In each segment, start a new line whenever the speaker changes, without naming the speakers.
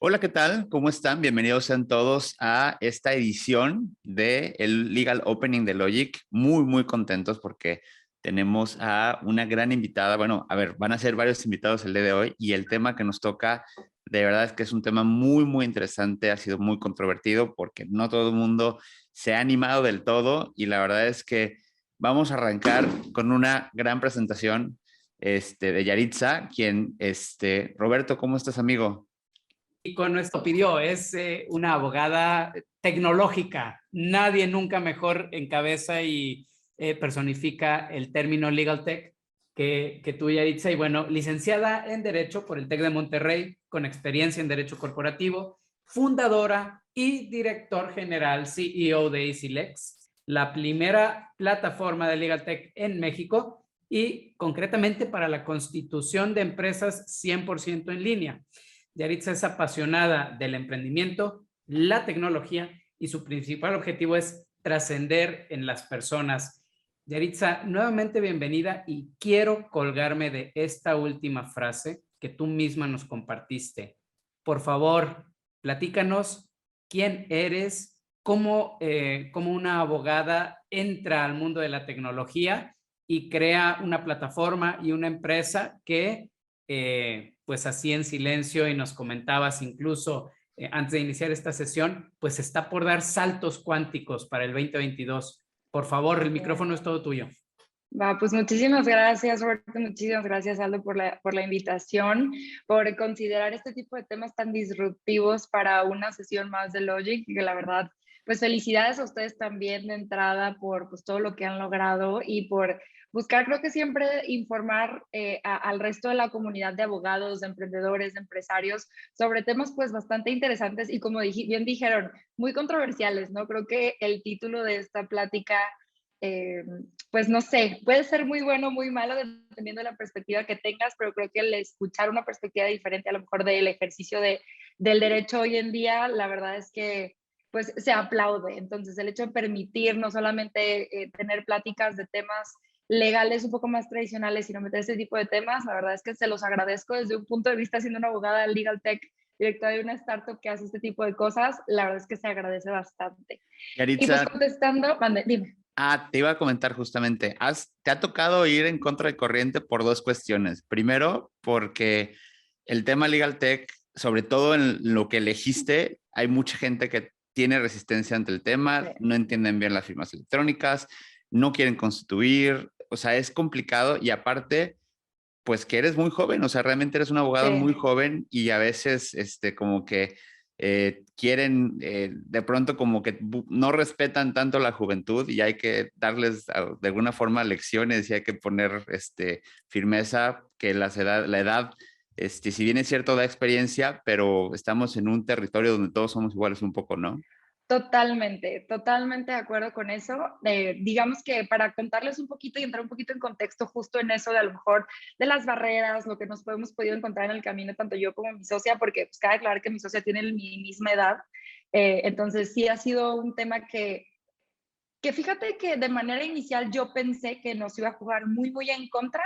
Hola, ¿qué tal? ¿Cómo están? Bienvenidos sean todos a esta edición del Legal Opening de Logic. Muy contentos porque tenemos a una gran invitada. Bueno, a ver, van a ser varios invitados el día de hoy y el tema que nos toca, de verdad es que es un tema muy interesante. Ha sido muy controvertido porque no todo el mundo se ha animado del todo y la verdad es que vamos a arrancar con una gran presentación de Yaritza, Roberto, ¿cómo estás, amigo?
Y con nuestro pidió, es una abogada tecnológica. Nadie nunca mejor encabeza y personifica el término Legal Tech que tú, Yaritza. Y bueno, licenciada en Derecho por el TEC de Monterrey, con experiencia en Derecho Corporativo, fundadora y director general, CEO de EasyLex, la primera plataforma de Legal Tech en México y concretamente para la constitución de empresas 100% en línea. Yaritza es apasionada del emprendimiento, la tecnología y su principal objetivo es trascender en las personas. Yaritza, nuevamente bienvenida y quiero colgarme de esta última frase que tú misma nos compartiste. Por favor, platícanos quién eres, cómo una abogada entra al mundo de la tecnología y crea una plataforma y una empresa que pues así en silencio, y nos comentabas incluso antes de iniciar esta sesión, pues está por dar saltos cuánticos para el 2022. Por favor, el micrófono es todo tuyo.
Va, pues muchísimas gracias, Roberto, muchísimas gracias, Aldo, por la invitación, por considerar este tipo de temas tan disruptivos para una sesión más de Logic, que la verdad, pues felicidades a ustedes también de entrada por pues, todo lo que han logrado y por buscar, creo que siempre informar al resto de la comunidad de abogados, de emprendedores, de empresarios, sobre temas pues bastante interesantes y como bien dijeron, muy controversiales, ¿no? Creo que el título de esta plática pues no sé, puede ser muy bueno o muy malo dependiendo de la perspectiva que tengas, pero creo que el escuchar una perspectiva diferente a lo mejor del ejercicio del derecho hoy en día, la verdad es que pues se aplaude. Entonces el hecho de permitir no solamente tener pláticas de temas legales un poco más tradicionales, sino meter este tipo de temas, la verdad es que se los agradezco desde un punto de vista siendo una abogada Legal Tech, directora de una startup que hace este tipo de cosas, la verdad es que se agradece bastante.
Yaritza,
y pues contestando, dime.
Te iba a comentar justamente, te ha tocado ir en contra de corriente por dos cuestiones. Primero, porque el tema Legal Tech, sobre todo en lo que elegiste, hay mucha gente que tiene resistencia ante el tema, sí. No entienden bien las firmas electrónicas, no quieren constituir, o sea, es complicado y aparte, pues que eres muy joven, o sea, realmente eres un abogado muy joven y a veces, como que quieren, de pronto como que no respetan tanto la juventud y hay que darles de alguna forma lecciones y hay que poner firmeza que la edad, si bien es cierto da experiencia, pero estamos en un territorio donde todos somos iguales un poco, ¿no?
Totalmente de acuerdo con eso. Digamos que para contarles un poquito y entrar un poquito en contexto justo en eso de a lo mejor de las barreras, lo que nos hemos podido encontrar en el camino, tanto yo como mi socia, porque pues, cabe aclarar que mi socia tiene mi misma edad. Entonces sí ha sido un tema que fíjate que de manera inicial yo pensé que nos iba a jugar muy en contra,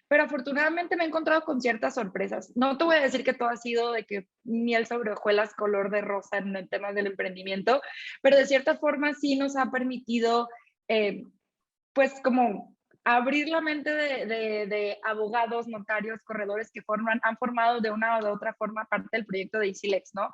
pero afortunadamente me he encontrado con ciertas sorpresas. No te voy a decir que todo ha sido de que miel sobre hojuelas, color de rosa en el tema del emprendimiento, pero de cierta forma sí nos ha permitido, pues como abrir la mente de abogados, notarios, corredores que han formado de una o de otra forma parte del proyecto de EasyLex, ¿no?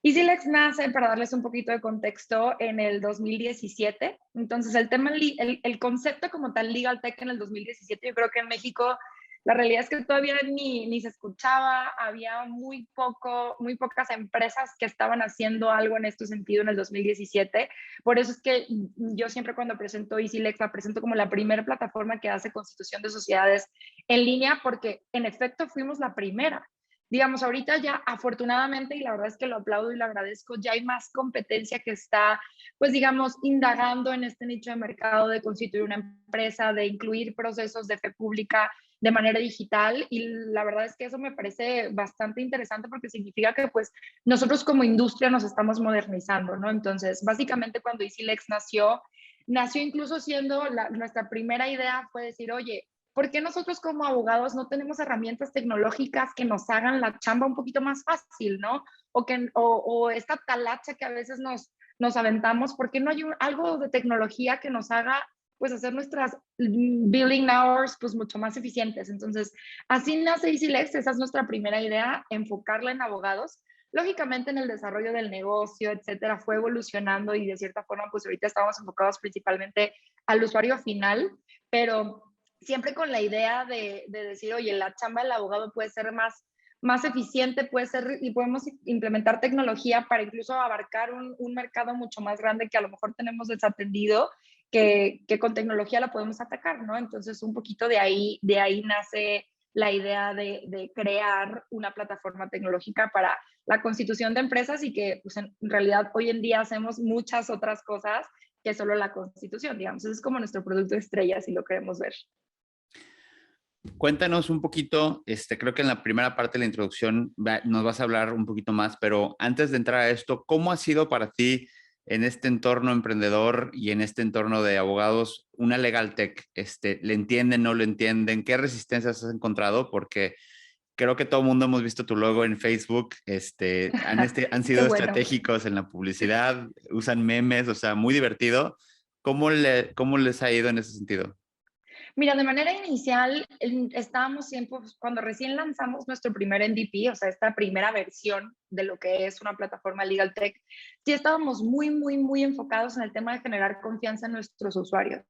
EasyLex nace, para darles un poquito de contexto, en el 2017. Entonces, el concepto como tal Legal Tech en el 2017, yo creo que en México la realidad es que todavía ni se escuchaba, había muy pocas empresas que estaban haciendo algo en este sentido en el 2017. Por eso es que yo siempre cuando presento EasyLex la presento como la primera plataforma que hace constitución de sociedades en línea, porque en efecto fuimos la primera. Digamos, ahorita ya afortunadamente, y la verdad es que lo aplaudo y lo agradezco, ya hay más competencia que está, pues digamos, indagando en este nicho de mercado de constituir una empresa, de incluir procesos de fe pública de manera digital, y la verdad es que eso me parece bastante interesante porque significa que pues nosotros como industria nos estamos modernizando, ¿no? Entonces, básicamente cuando EasyLex nació incluso siendo nuestra primera idea fue decir, oye, ¿por qué nosotros como abogados no tenemos herramientas tecnológicas que nos hagan la chamba un poquito más fácil, ¿no? O esta talacha que a veces nos aventamos, ¿por qué no hay algo de tecnología que nos haga pues hacer nuestras billing hours pues mucho más eficientes? Entonces, así nace EasyLex, esa es nuestra primera idea, enfocarla en abogados. Lógicamente en el desarrollo del negocio, etcétera, fue evolucionando y de cierta forma pues ahorita estamos enfocados principalmente al usuario final, pero siempre con la idea de decir, oye, la chamba del abogado puede ser más eficiente, puede ser, y podemos implementar tecnología para incluso abarcar un mercado mucho más grande que a lo mejor tenemos desatendido, que con tecnología la podemos atacar, ¿no? Entonces, un poquito de ahí nace la idea de crear una plataforma tecnológica para la constitución de empresas y que pues, en realidad hoy en día hacemos muchas otras cosas que solo la constitución, digamos. Eso es como nuestro producto estrella, si lo queremos ver.
Cuéntanos un poquito, creo que en la primera parte de la introducción nos vas a hablar un poquito más, pero antes de entrar a esto, ¿cómo ha sido para ti en este entorno emprendedor y en este entorno de abogados una legal tech? ¿Le entienden, no lo entienden? ¿Qué resistencias has encontrado? Porque creo que todo el mundo hemos visto tu logo en Facebook, han
Qué
sido
bueno.
estratégicos en la publicidad, usan memes, o sea, muy divertido. ¿Cómo les ha ido en ese sentido?
Mira, de manera inicial, estábamos siempre, cuando recién lanzamos nuestro primer MVP, o sea, esta primera versión de lo que es una plataforma Legal Tech, sí estábamos muy enfocados en el tema de generar confianza en nuestros usuarios.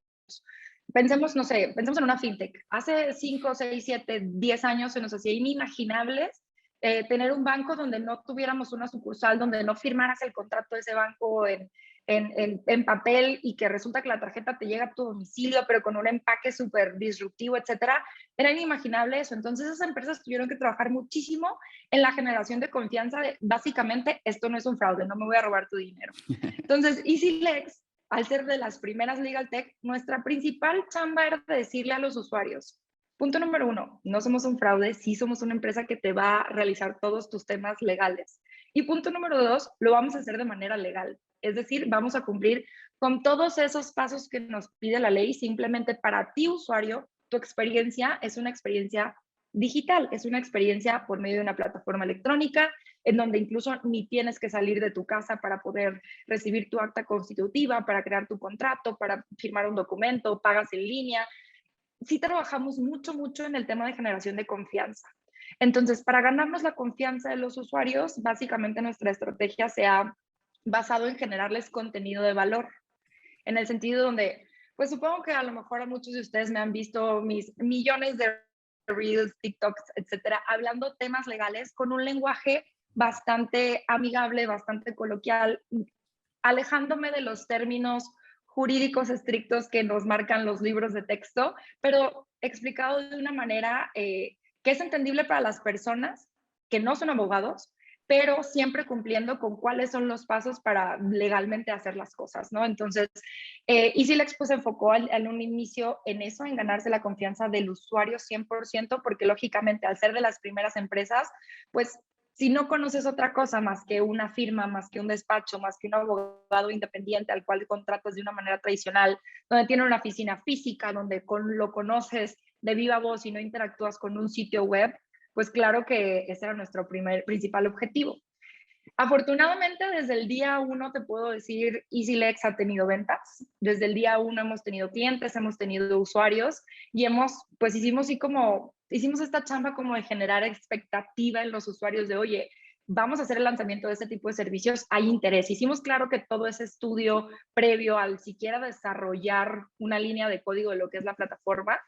Pensemos, no sé, pensemos en una fintech. Hace 5, 6, 7, 10 años se nos hacía inimaginables tener un banco donde no tuviéramos una sucursal, donde no firmaras el contrato de ese banco en papel y que resulta que la tarjeta te llega a tu domicilio, pero con un empaque súper disruptivo, etcétera. Era inimaginable eso. Entonces, esas empresas tuvieron que trabajar muchísimo en la generación de confianza de, básicamente, esto no es un fraude, no me voy a robar tu dinero. Entonces, EasyLex, al ser de las primeras Legal Tech, nuestra principal chamba era decirle a los usuarios, punto número 1, no somos un fraude, sí somos una empresa que te va a realizar todos tus temas legales. Y punto número 2, lo vamos a hacer de manera legal. Es decir, vamos a cumplir con todos esos pasos que nos pide la ley. Simplemente para ti, usuario, tu experiencia es una experiencia digital, es una experiencia por medio de una plataforma electrónica, en donde incluso ni tienes que salir de tu casa para poder recibir tu acta constitutiva, para crear tu contrato, para firmar un documento, pagas en línea. Sí trabajamos mucho en el tema de generación de confianza. Entonces, para ganarnos la confianza de los usuarios, básicamente nuestra estrategia se ha basado en generarles contenido de valor, en el sentido donde, pues supongo que a lo mejor a muchos de ustedes me han visto mis millones de reels, TikToks, etcétera, hablando temas legales con un lenguaje bastante amigable, bastante coloquial, alejándome de los términos jurídicos estrictos que nos marcan los libros de texto, pero explicado de una manera que es entendible para las personas que no son abogados, pero siempre cumpliendo con cuáles son los pasos para legalmente hacer las cosas, ¿no? Entonces, EasyLex pues se enfocó en un inicio en eso, en ganarse la confianza del usuario 100%, porque lógicamente al ser de las primeras empresas, pues si no conoces otra cosa más que una firma, más que un despacho, más que un abogado independiente al cual contratas de una manera tradicional, donde tiene una oficina física, donde lo conoces de viva voz y no interactúas con un sitio web, pues claro que ese era nuestro principal objetivo. Afortunadamente, desde el día 1 te puedo decir, EasyLex ha tenido ventas. Desde el día 1 hemos tenido clientes, hemos tenido usuarios y hicimos esta chamba como de generar expectativa en los usuarios de, oye, vamos a hacer el lanzamiento de este tipo de servicios, hay interés. Hicimos claro que todo ese estudio previo al siquiera desarrollar una línea de código de lo que es la plataforma.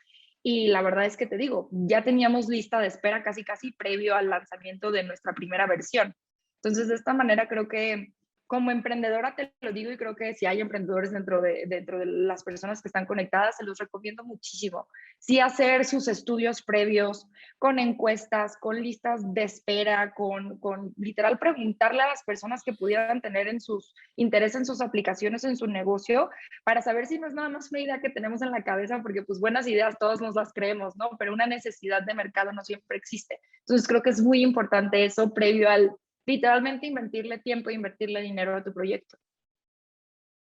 Y la verdad es que te digo, ya teníamos lista de espera casi previo al lanzamiento de nuestra primera versión. Entonces, de esta manera creo que como emprendedora te lo digo y creo que si hay emprendedores dentro de las personas que están conectadas, se los recomiendo muchísimo. Sí hacer sus estudios previos con encuestas, con listas de espera, con literal preguntarle a las personas que pudieran tener en sus interés en sus aplicaciones, en su negocio, para saber si no es nada más una idea que tenemos en la cabeza, porque pues buenas ideas todos nos las creemos, ¿no? Pero una necesidad de mercado no siempre existe. Entonces creo que es muy importante eso previo al literalmente invertirle tiempo e invertirle dinero a tu proyecto.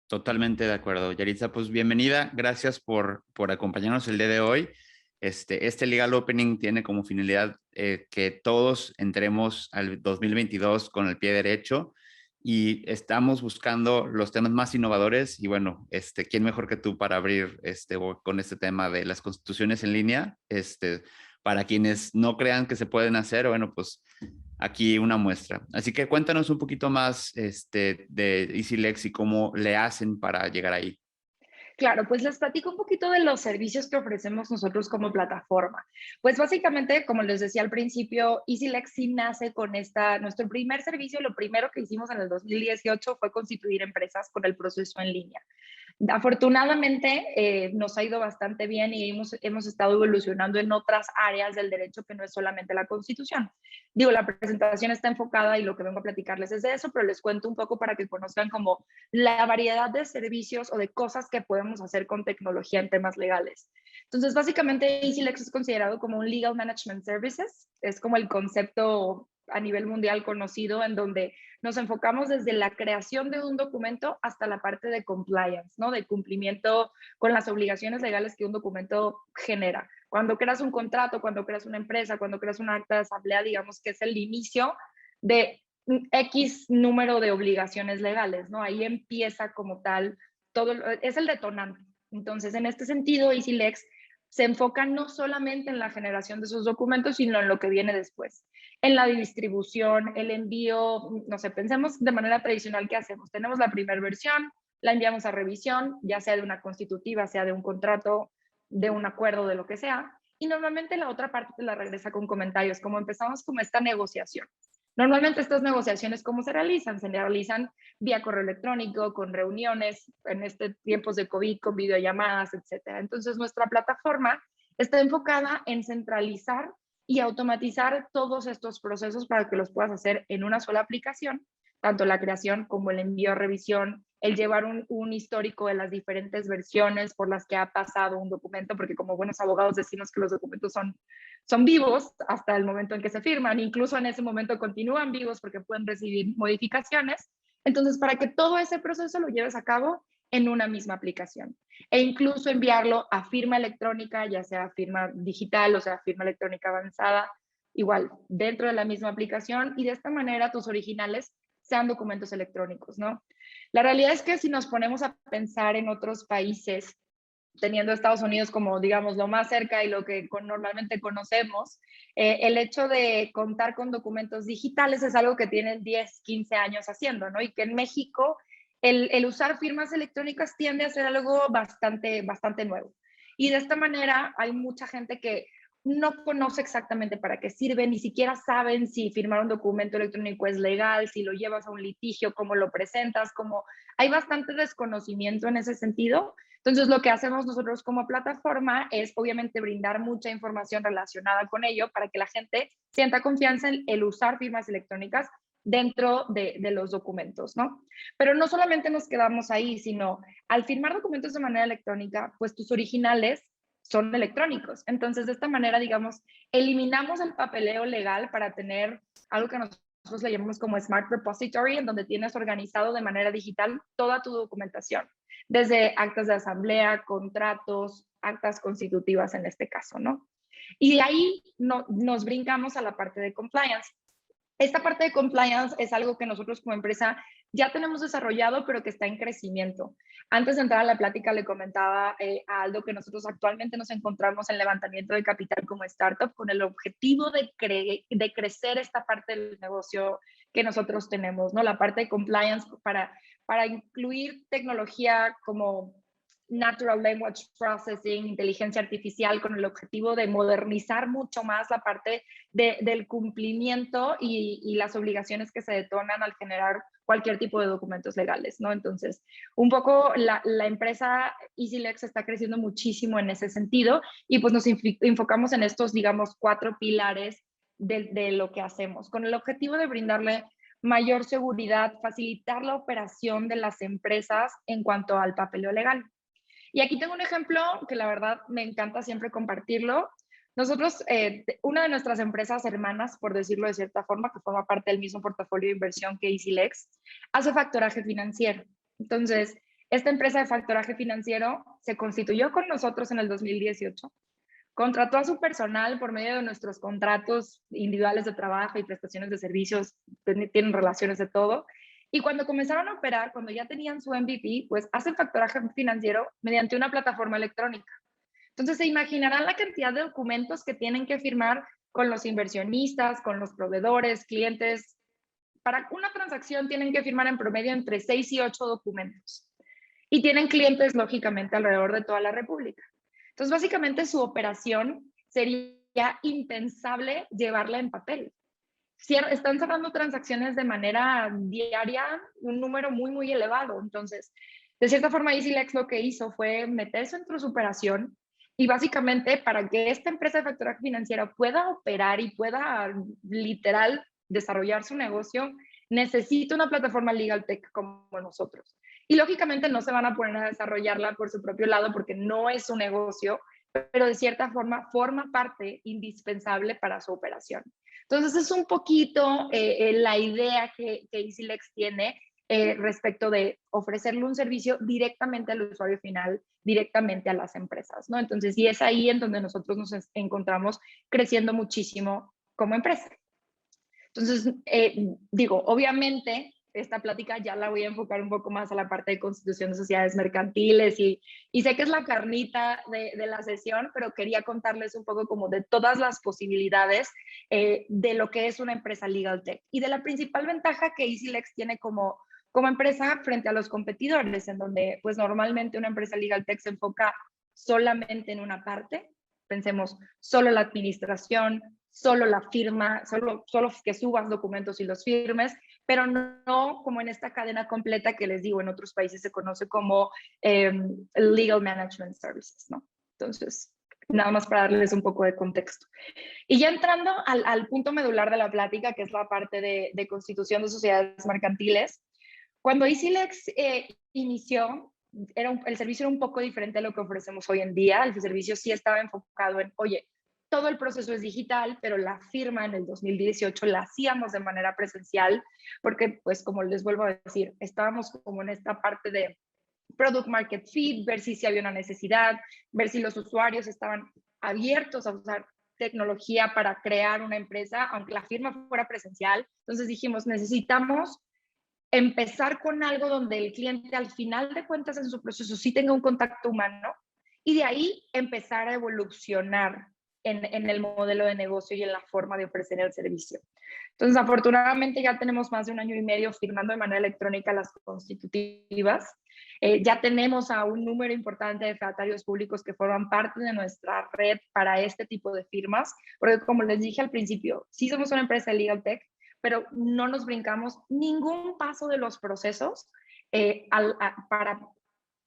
Totalmente de acuerdo. Yaritza, pues bienvenida. Gracias por acompañarnos el día de hoy. este legal opening tiene como finalidad que todos entremos al 2022 con el pie derecho y estamos buscando los temas más innovadores y bueno, ¿quién mejor que tú para abrir con este tema de las constituciones en línea? Para quienes no crean que se pueden hacer, bueno, pues aquí una muestra. Así que cuéntanos un poquito más de EasyLex y cómo le hacen para llegar ahí.
Claro, pues les platico un poquito de los servicios que ofrecemos nosotros como plataforma. Pues básicamente, como les decía al principio, EasyLex sí nace con nuestro primer servicio. Lo primero que hicimos en el 2018 fue constituir empresas con el proceso en línea. Afortunadamente nos ha ido bastante bien y hemos estado evolucionando en otras áreas del derecho que no es solamente la Constitución. Digo, la presentación está enfocada y lo que vengo a platicarles es de eso, pero les cuento un poco para que conozcan como la variedad de servicios o de cosas que podemos hacer con tecnología en temas legales. Entonces, básicamente, EasyLex es considerado como un Legal Management Services. Es como el concepto a nivel mundial conocido en donde nos enfocamos desde la creación de un documento hasta la parte de compliance, ¿no? De cumplimiento con las obligaciones legales que un documento genera. Cuando creas un contrato, cuando creas una empresa, cuando creas un acta de asamblea, digamos que es el inicio de X número de obligaciones legales, ¿no? Ahí empieza como tal todo, es el detonante. Entonces, en este sentido, EasyLex se enfoca no solamente en la generación de esos documentos, sino en lo que viene después, en la distribución, el envío, no sé, pensemos de manera tradicional qué hacemos. Tenemos la primera versión, la enviamos a revisión, ya sea de una constitutiva, sea de un contrato, de un acuerdo, de lo que sea, y normalmente la otra parte te la regresa con comentarios, como empezamos como esta negociación. Normalmente estas negociaciones, ¿cómo se realizan? Se realizan vía correo electrónico, con reuniones, en tiempos de COVID, con videollamadas, etcétera. Entonces, nuestra plataforma está enfocada en centralizar y automatizar todos estos procesos para que los puedas hacer en una sola aplicación, tanto la creación como el envío a revisión, el llevar un histórico de las diferentes versiones por las que ha pasado un documento, porque como buenos abogados decimos que los documentos son vivos hasta el momento en que se firman, incluso en ese momento continúan vivos porque pueden recibir modificaciones. Entonces, para que todo ese proceso lo lleves a cabo en una misma aplicación e incluso enviarlo a firma electrónica, ya sea firma digital o sea firma electrónica avanzada, igual dentro de la misma aplicación y de esta manera tus originales sean documentos electrónicos, ¿no? La realidad es que si nos ponemos a pensar en otros países, teniendo Estados Unidos como, digamos, lo más cerca y lo que normalmente conocemos, el hecho de contar con documentos digitales es algo que tienen 10, 15 años haciendo, ¿no? Y que en México el usar firmas electrónicas tiende a ser algo bastante nuevo. Y de esta manera hay mucha gente que no conoce exactamente para qué sirve, ni siquiera saben si firmar un documento electrónico es legal, si lo llevas a un litigio, cómo lo presentas, como hay bastante desconocimiento en ese sentido. Entonces, lo que hacemos nosotros como plataforma es obviamente brindar mucha información relacionada con ello para que la gente sienta confianza en el usar firmas electrónicas dentro de los documentos, ¿no? Pero no solamente nos quedamos ahí, sino al firmar documentos de manera electrónica, pues tus originales son electrónicos. Entonces, de esta manera, digamos, eliminamos el papeleo legal para tener algo que nosotros le llamamos como Smart Repository, en donde tienes organizado de manera digital toda tu documentación, desde actas de asamblea, contratos, actas constitutivas en este caso, ¿no? Y de ahí nos brincamos a la parte de compliance. Esta parte de compliance es algo que nosotros como empresa ya tenemos desarrollado, pero que está en crecimiento. Antes de entrar a la plática, le comentaba a Aldo que nosotros actualmente nos encontramos en levantamiento de capital como startup con el objetivo de crecer esta parte del negocio que nosotros tenemos, ¿no? La parte de compliance para incluir tecnología como Natural Language Processing, inteligencia artificial, con el objetivo de modernizar mucho más la parte del cumplimiento y las obligaciones que se detonan al generar cualquier tipo de documentos legales, ¿no? Entonces, un poco la empresa EasyLex está creciendo muchísimo en ese sentido y pues nos enfocamos en estos, digamos, 4 pilares de lo que hacemos, con el objetivo de brindarle mayor seguridad, facilitar la operación de las empresas en cuanto al papeleo legal. Y aquí tengo un ejemplo que la verdad me encanta siempre compartirlo. Nosotros, una de nuestras empresas hermanas, por decirlo de cierta forma, que forma parte del mismo portafolio de inversión que EasyLex, hace factoraje financiero. Entonces, esta empresa de factoraje financiero se constituyó con nosotros en el 2018 contrató a su personal por medio de nuestros contratos individuales de trabajo y prestaciones de servicios, tienen relaciones de todo. Y cuando comenzaron a operar, cuando ya tenían su MVP, pues hacen factoraje financiero mediante una plataforma electrónica. Entonces se imaginarán la cantidad de documentos que tienen que firmar con los inversionistas, con los proveedores, clientes. Para una transacción tienen que firmar en promedio entre 6 y 8 documentos. Y tienen clientes, lógicamente, alrededor de toda la República. Entonces, básicamente, su operación sería impensable llevarla en papel. Están cerrando transacciones de manera diaria, un número muy, muy elevado. Entonces, de cierta forma, EasyLex lo que hizo fue meterse dentro de su operación y básicamente para que esta empresa de facturaje financiero pueda operar y pueda literal desarrollar su negocio, necesita una plataforma legal tech como nosotros. Y lógicamente no se van a poner a desarrollarla por su propio lado porque no es su negocio, pero de cierta forma forma parte indispensable para su operación. Entonces es un poquito la idea que EasyLex tiene respecto de ofrecerle un servicio directamente al usuario final, directamente a las empresas, ¿no? Entonces, y es ahí en donde nosotros nos encontramos creciendo muchísimo como empresa. Entonces, digo, obviamente, esta plática ya la voy a enfocar un poco más a la parte de constitución de sociedades mercantiles y sé que es la carnita de la sesión, pero quería contarles un poco como de todas las posibilidades de lo que es una empresa legal tech y de la principal ventaja que EasyLex tiene como empresa frente a los competidores, en donde pues normalmente una empresa legal tech se enfoca solamente en una parte. Pensemos, solo la administración, solo la firma, solo que subas documentos y los firmes, pero no como en esta cadena completa que les digo, en otros países se conoce como Legal Management Services, ¿no? Entonces, nada más para darles un poco de contexto. Y ya entrando al punto medular de la plática, que es la parte de constitución de sociedades mercantiles, cuando EasyLex inició, el servicio era un poco diferente a lo que ofrecemos hoy en día. El servicio sí estaba enfocado en, oye, todo el proceso es digital, pero la firma en el 2018 la hacíamos de manera presencial, porque pues como les vuelvo a decir, estábamos como en esta parte de product market fit, ver si había una necesidad, ver si los usuarios estaban abiertos a usar tecnología para crear una empresa, aunque la firma fuera presencial. Entonces dijimos, necesitamos empezar con algo donde el cliente al final de cuentas en su proceso sí tenga un contacto humano y de ahí empezar a evolucionar en el modelo de negocio y en la forma de ofrecer el servicio. Entonces, afortunadamente ya tenemos más de 1 año y medio firmando de manera electrónica las constitutivas. Ya tenemos a un número importante de fedatarios públicos que forman parte de nuestra red para este tipo de firmas, porque como les dije al principio, sí somos una empresa de legal tech, pero no nos brincamos ningún paso de los procesos para,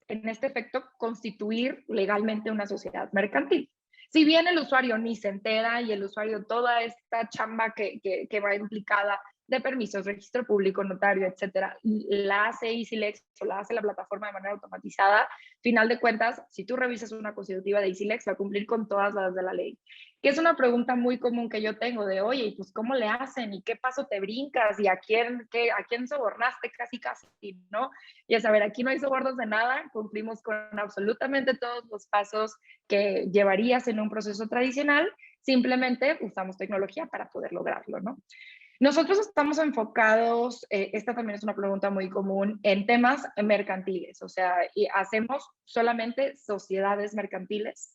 en este efecto, constituir legalmente una sociedad mercantil. Si bien el usuario ni se entera y el usuario toda esta chamba que va implicada de permisos, registro público, notario, etcétera, la hace EasyLex o la hace la plataforma de manera automatizada, final de cuentas, si tú revisas una constitutiva de EasyLex, va a cumplir con todas las de la ley. Que es una pregunta muy común que yo tengo de, oye, pues ¿cómo le hacen? ¿Y qué paso te brincas? ¿Y a quién sobornaste casi, no? Y a saber, aquí no hay sobornos de nada, cumplimos con absolutamente todos los pasos que llevarías en un proceso tradicional, simplemente usamos tecnología para poder lograrlo, ¿no? Nosotros estamos enfocados, esta también es una pregunta muy común, en temas mercantiles, o sea, y hacemos solamente sociedades mercantiles.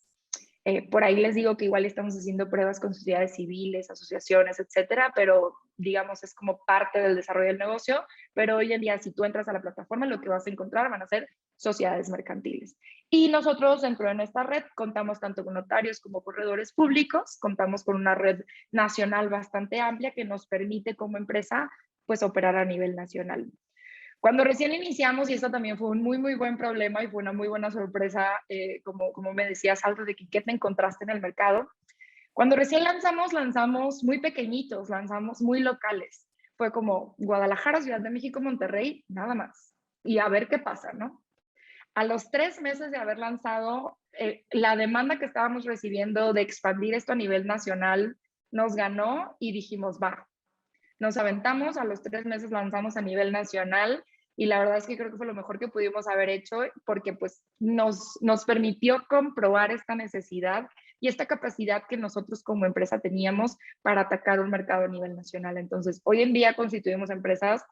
Por ahí les digo que igual estamos haciendo pruebas con sociedades civiles, asociaciones, etcétera, pero digamos es como parte del desarrollo del negocio. Pero hoy en día, si tú entras a la plataforma, lo que vas a encontrar van a ser sociedades mercantiles. Y nosotros dentro de nuestra red contamos tanto con notarios como corredores públicos, contamos con una red nacional bastante amplia que nos permite como empresa pues operar a nivel nacional. Cuando recién iniciamos, y esto también fue un muy, muy buen problema y fue una muy buena sorpresa, como me decías, Aldo, de que qué te encontraste en el mercado. Cuando recién lanzamos muy pequeñitos, lanzamos muy locales. Fue como Guadalajara, Ciudad de México, Monterrey, nada más. Y a ver qué pasa, ¿no? A los 3 meses de haber lanzado, la demanda que estábamos recibiendo de expandir esto a nivel nacional nos ganó y dijimos, va, nos aventamos, a los 3 meses lanzamos a nivel nacional y la verdad es que creo que fue lo mejor que pudimos haber hecho porque pues nos permitió comprobar esta necesidad y esta capacidad que nosotros como empresa teníamos para atacar un mercado a nivel nacional. Entonces, hoy en día constituimos empresas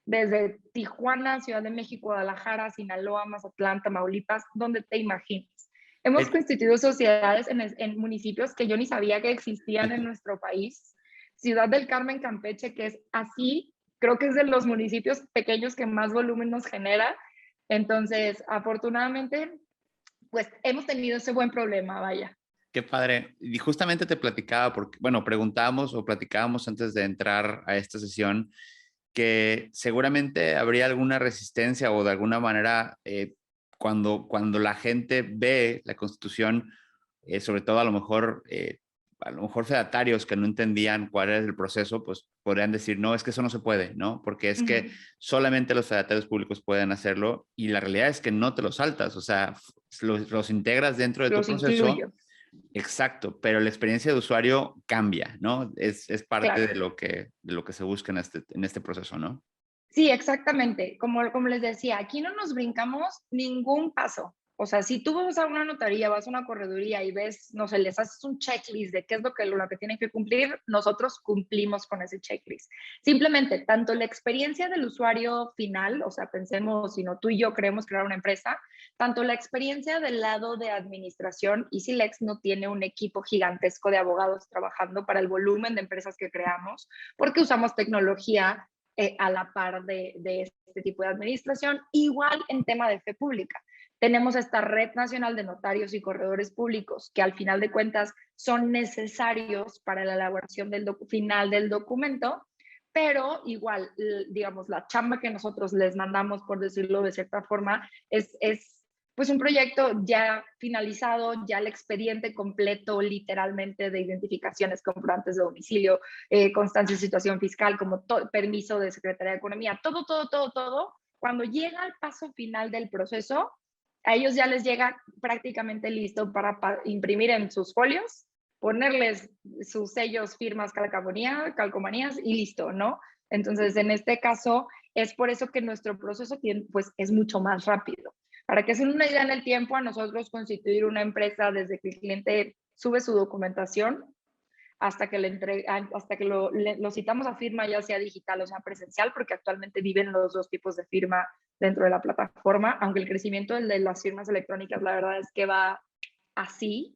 desde Tijuana, Ciudad de México, Guadalajara, Sinaloa, Mazatlán, Tamaulipas, donde te imagines. Hemos constituido sociedades en municipios que yo ni sabía que existían en nuestro país. Ciudad del Carmen, Campeche, que es así, creo que es de los municipios pequeños que más volumen nos genera. Entonces, afortunadamente, pues hemos tenido ese buen problema, vaya.
Qué padre. Y justamente te platicaba, porque, bueno, preguntábamos o platicábamos antes de entrar a esta sesión que seguramente habría alguna resistencia o de alguna manera cuando la gente ve la Constitución, sobre todo a lo mejor fedatarios que no entendían cuál era el proceso, pues podrían decir, no, es que eso no se puede, ¿no? Porque es que solamente los fedatarios públicos pueden hacerlo y la realidad es que no te los saltas, o sea, los integras dentro de tu proceso.
Incluyo.
Exacto, pero la experiencia de usuario cambia, ¿no? Es parte
Claro.
de lo que se busca en este proceso, ¿no?
Sí, exactamente. Como les decía, aquí no nos brincamos ningún paso. O sea, si tú vas a una notaría, vas a una correduría y ves, no sé, les haces un checklist de qué es lo que tienen que cumplir, nosotros cumplimos con ese checklist. Simplemente, tanto la experiencia del usuario final, o sea, pensemos, si no tú y yo queremos crear una empresa, tanto la experiencia del lado de administración, EasyLex no tiene un equipo gigantesco de abogados trabajando para el volumen de empresas que creamos, porque usamos tecnología a la par de este tipo de administración, igual en tema de fe pública. Tenemos esta red nacional de notarios y corredores públicos que al final de cuentas son necesarios para la elaboración final del documento, pero igual, digamos, la chamba que nosotros les mandamos, por decirlo de cierta forma, es pues un proyecto ya finalizado, ya el expediente completo literalmente de identificaciones, comprobantes de domicilio, constancia de situación fiscal, como permiso de Secretaría de Economía, todo. Cuando llega al paso final del proceso, a ellos ya les llega prácticamente listo para imprimir en sus folios, ponerles sus sellos, firmas, calcomanías y listo, ¿no? Entonces, en este caso, es por eso que nuestro proceso pues, es mucho más rápido. Para que se den una idea en el tiempo, a nosotros constituir una empresa desde que el cliente sube su documentación hasta que lo citamos a firma, ya sea digital o sea presencial, porque actualmente viven los dos tipos de firma dentro de la plataforma, aunque el crecimiento del de las firmas electrónicas, la verdad es que va así,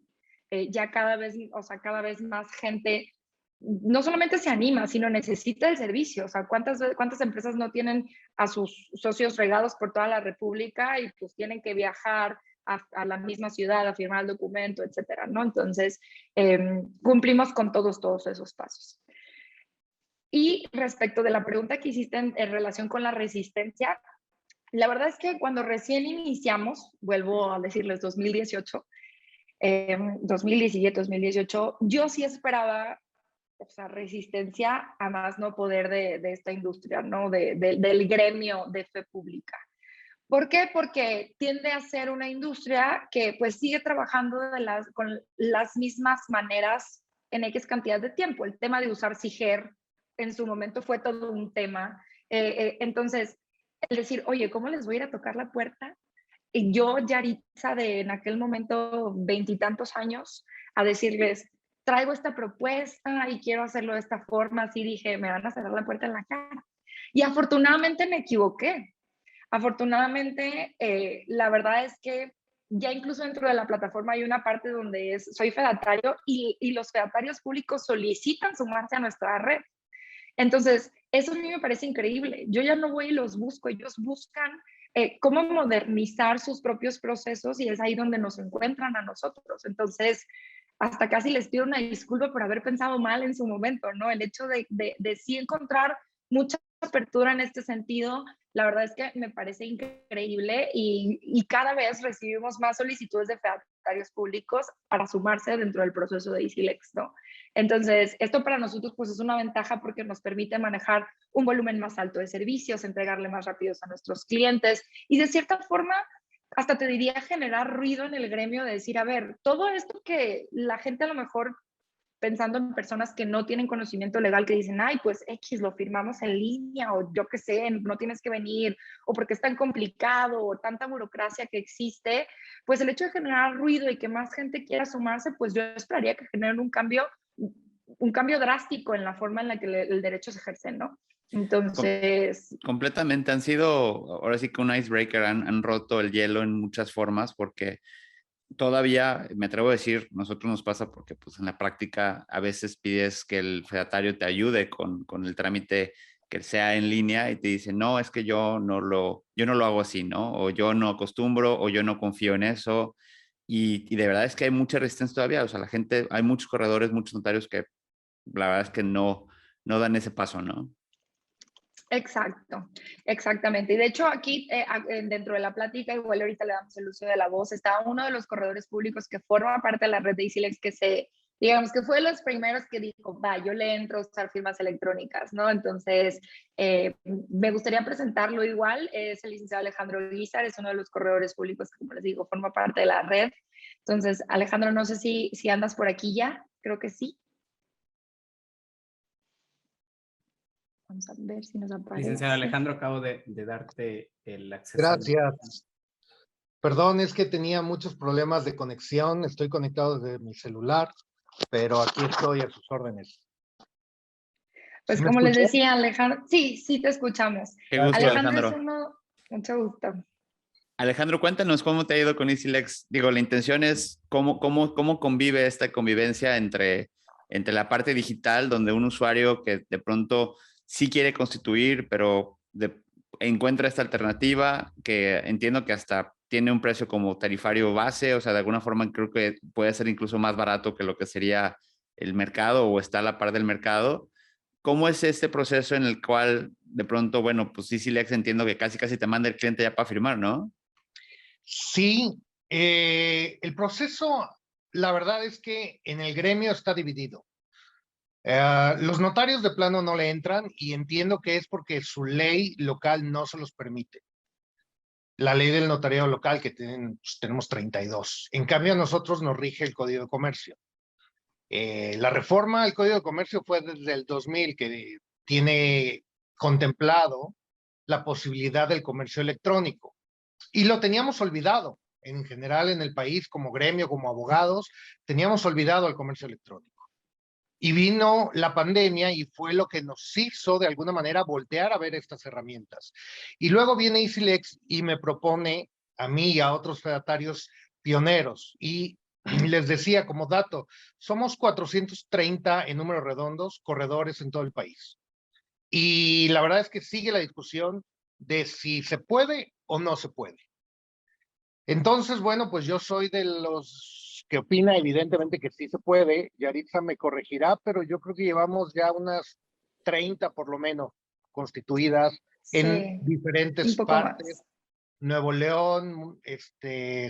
ya cada vez más gente no solamente se anima, sino necesita el servicio. O sea, ¿cuántas empresas no tienen a sus socios regados por toda la República y pues tienen que viajar a la misma ciudad a firmar el documento, etcétera, ¿no? Entonces, cumplimos con todos esos pasos. Y respecto de la pregunta que hiciste en relación con la resistencia, la verdad es que cuando recién iniciamos, vuelvo a decirles 2018, 2017, 2018, yo sí esperaba, o sea, resistencia a más no poder de esta industria, ¿no? Del gremio de fe pública. ¿Por qué? Porque tiende a ser una industria que pues sigue trabajando con las mismas maneras en X cantidad de tiempo. El tema de usar SIGER en su momento fue todo un tema. Entonces, el decir, oye, ¿cómo les voy a ir a tocar la puerta? Y yo, Yaritza, de en aquel momento, 20 y tantos años, a decirles, traigo esta propuesta y quiero hacerlo de esta forma, así dije, me van a cerrar la puerta en la cara. Y afortunadamente me equivoqué. Afortunadamente, la verdad es que ya incluso dentro de la plataforma hay una parte donde soy fedatario y los fedatarios públicos solicitan sumarse a nuestra red. Entonces, eso a mí me parece increíble. Yo ya no voy y los busco, ellos buscan cómo modernizar sus propios procesos y es ahí donde nos encuentran a nosotros. Entonces, hasta casi les pido una disculpa por haber pensado mal en su momento, ¿no? El hecho de sí encontrar mucha apertura en este sentido, la verdad es que me parece increíble y cada vez recibimos más solicitudes de fedatarios públicos para sumarse dentro del proceso de EasyLex, ¿no? Entonces, esto para nosotros pues es una ventaja porque nos permite manejar un volumen más alto de servicios, entregarle más rápidos a nuestros clientes y de cierta forma hasta te diría generar ruido en el gremio de decir, a ver, todo esto que la gente a lo mejor pensando en personas que no tienen conocimiento legal, que dicen, ay, pues X, lo firmamos en línea, o yo qué sé, no tienes que venir, o porque es tan complicado, o tanta burocracia que existe, pues el hecho de generar ruido y que más gente quiera sumarse, pues yo esperaría que generen un cambio drástico en la forma en la que el derecho se ejerce, ¿no? Entonces...
Completamente, han sido, ahora sí que un icebreaker, han roto el hielo en muchas formas porque todavía, me atrevo a decir, nosotros nos pasa porque pues en la práctica a veces pides que el fedatario te ayude con el trámite que sea en línea y te dice, no, es que yo no lo hago así, ¿no? O yo no acostumbro o yo no confío en eso. Y de verdad es que hay mucha resistencia todavía. O sea, la gente, hay muchos corredores, muchos notarios que la verdad es que no dan ese paso, ¿no?
Exacto, exactamente. Y de hecho aquí dentro de la plática, igual ahorita le damos el uso de la voz, está uno de los corredores públicos que forma parte de la red de EasyLex digamos que fue de los primeros que dijo, va, yo le entro a usar firmas electrónicas, ¿no? Entonces, me gustaría presentarlo igual, es el licenciado Alejandro Guizar, es uno de los corredores públicos que, como les digo, forma parte de la red. Entonces, Alejandro, no sé si andas por aquí ya, creo que sí. Vamos a ver si nos aparece.
Licenciado Alejandro, acabo de darte el acceso.
Gracias. Perdón, es que tenía muchos problemas de conexión. Estoy conectado desde mi celular, pero aquí estoy a sus órdenes.
Pues
¿Sí me
como les
escuchan?
decía, Alejandro, sí te escuchamos.
Qué gusto,
Alejandro es
Alejandro.
mucho gusto.
Alejandro, cuéntanos cómo te ha ido con EasyLex. Digo, la intención es cómo convive esta convivencia entre la parte digital, donde un usuario que de pronto sí quiere constituir, pero encuentra esta alternativa, que entiendo que hasta tiene un precio como tarifario base, o sea, de alguna forma creo que puede ser incluso más barato que lo que sería el mercado o está a la par del mercado. ¿Cómo es este proceso en el cual de pronto, bueno, pues EasyLex entiendo que casi te manda el cliente ya para firmar, ¿no?
Sí, el proceso, la verdad es que en el gremio está dividido. Los notarios de plano no le entran y entiendo que es porque su ley local no se los permite. La ley del notariado local, que tenemos 32. En cambio, a nosotros nos rige el Código de Comercio. La reforma al Código de Comercio fue desde el 2000, que tiene contemplado la posibilidad del comercio electrónico. Y lo teníamos olvidado. En general, en el país, como gremio, como abogados, teníamos olvidado el comercio electrónico. Y vino la pandemia y fue lo que nos hizo de alguna manera voltear a ver estas herramientas. Y luego viene EasyLex y me propone a mí y a otros fedatarios pioneros. Y les decía como dato, somos 430 en números redondos corredores en todo el país. Y la verdad es que sigue la discusión de si se puede o no se puede. Entonces, bueno, pues yo soy de los que opina evidentemente que sí se puede. Yaritza me corregirá, pero yo creo que llevamos ya unas 30 por lo menos constituidas en
Sí, un
diferentes
poco
partes.
más.
Nuevo León,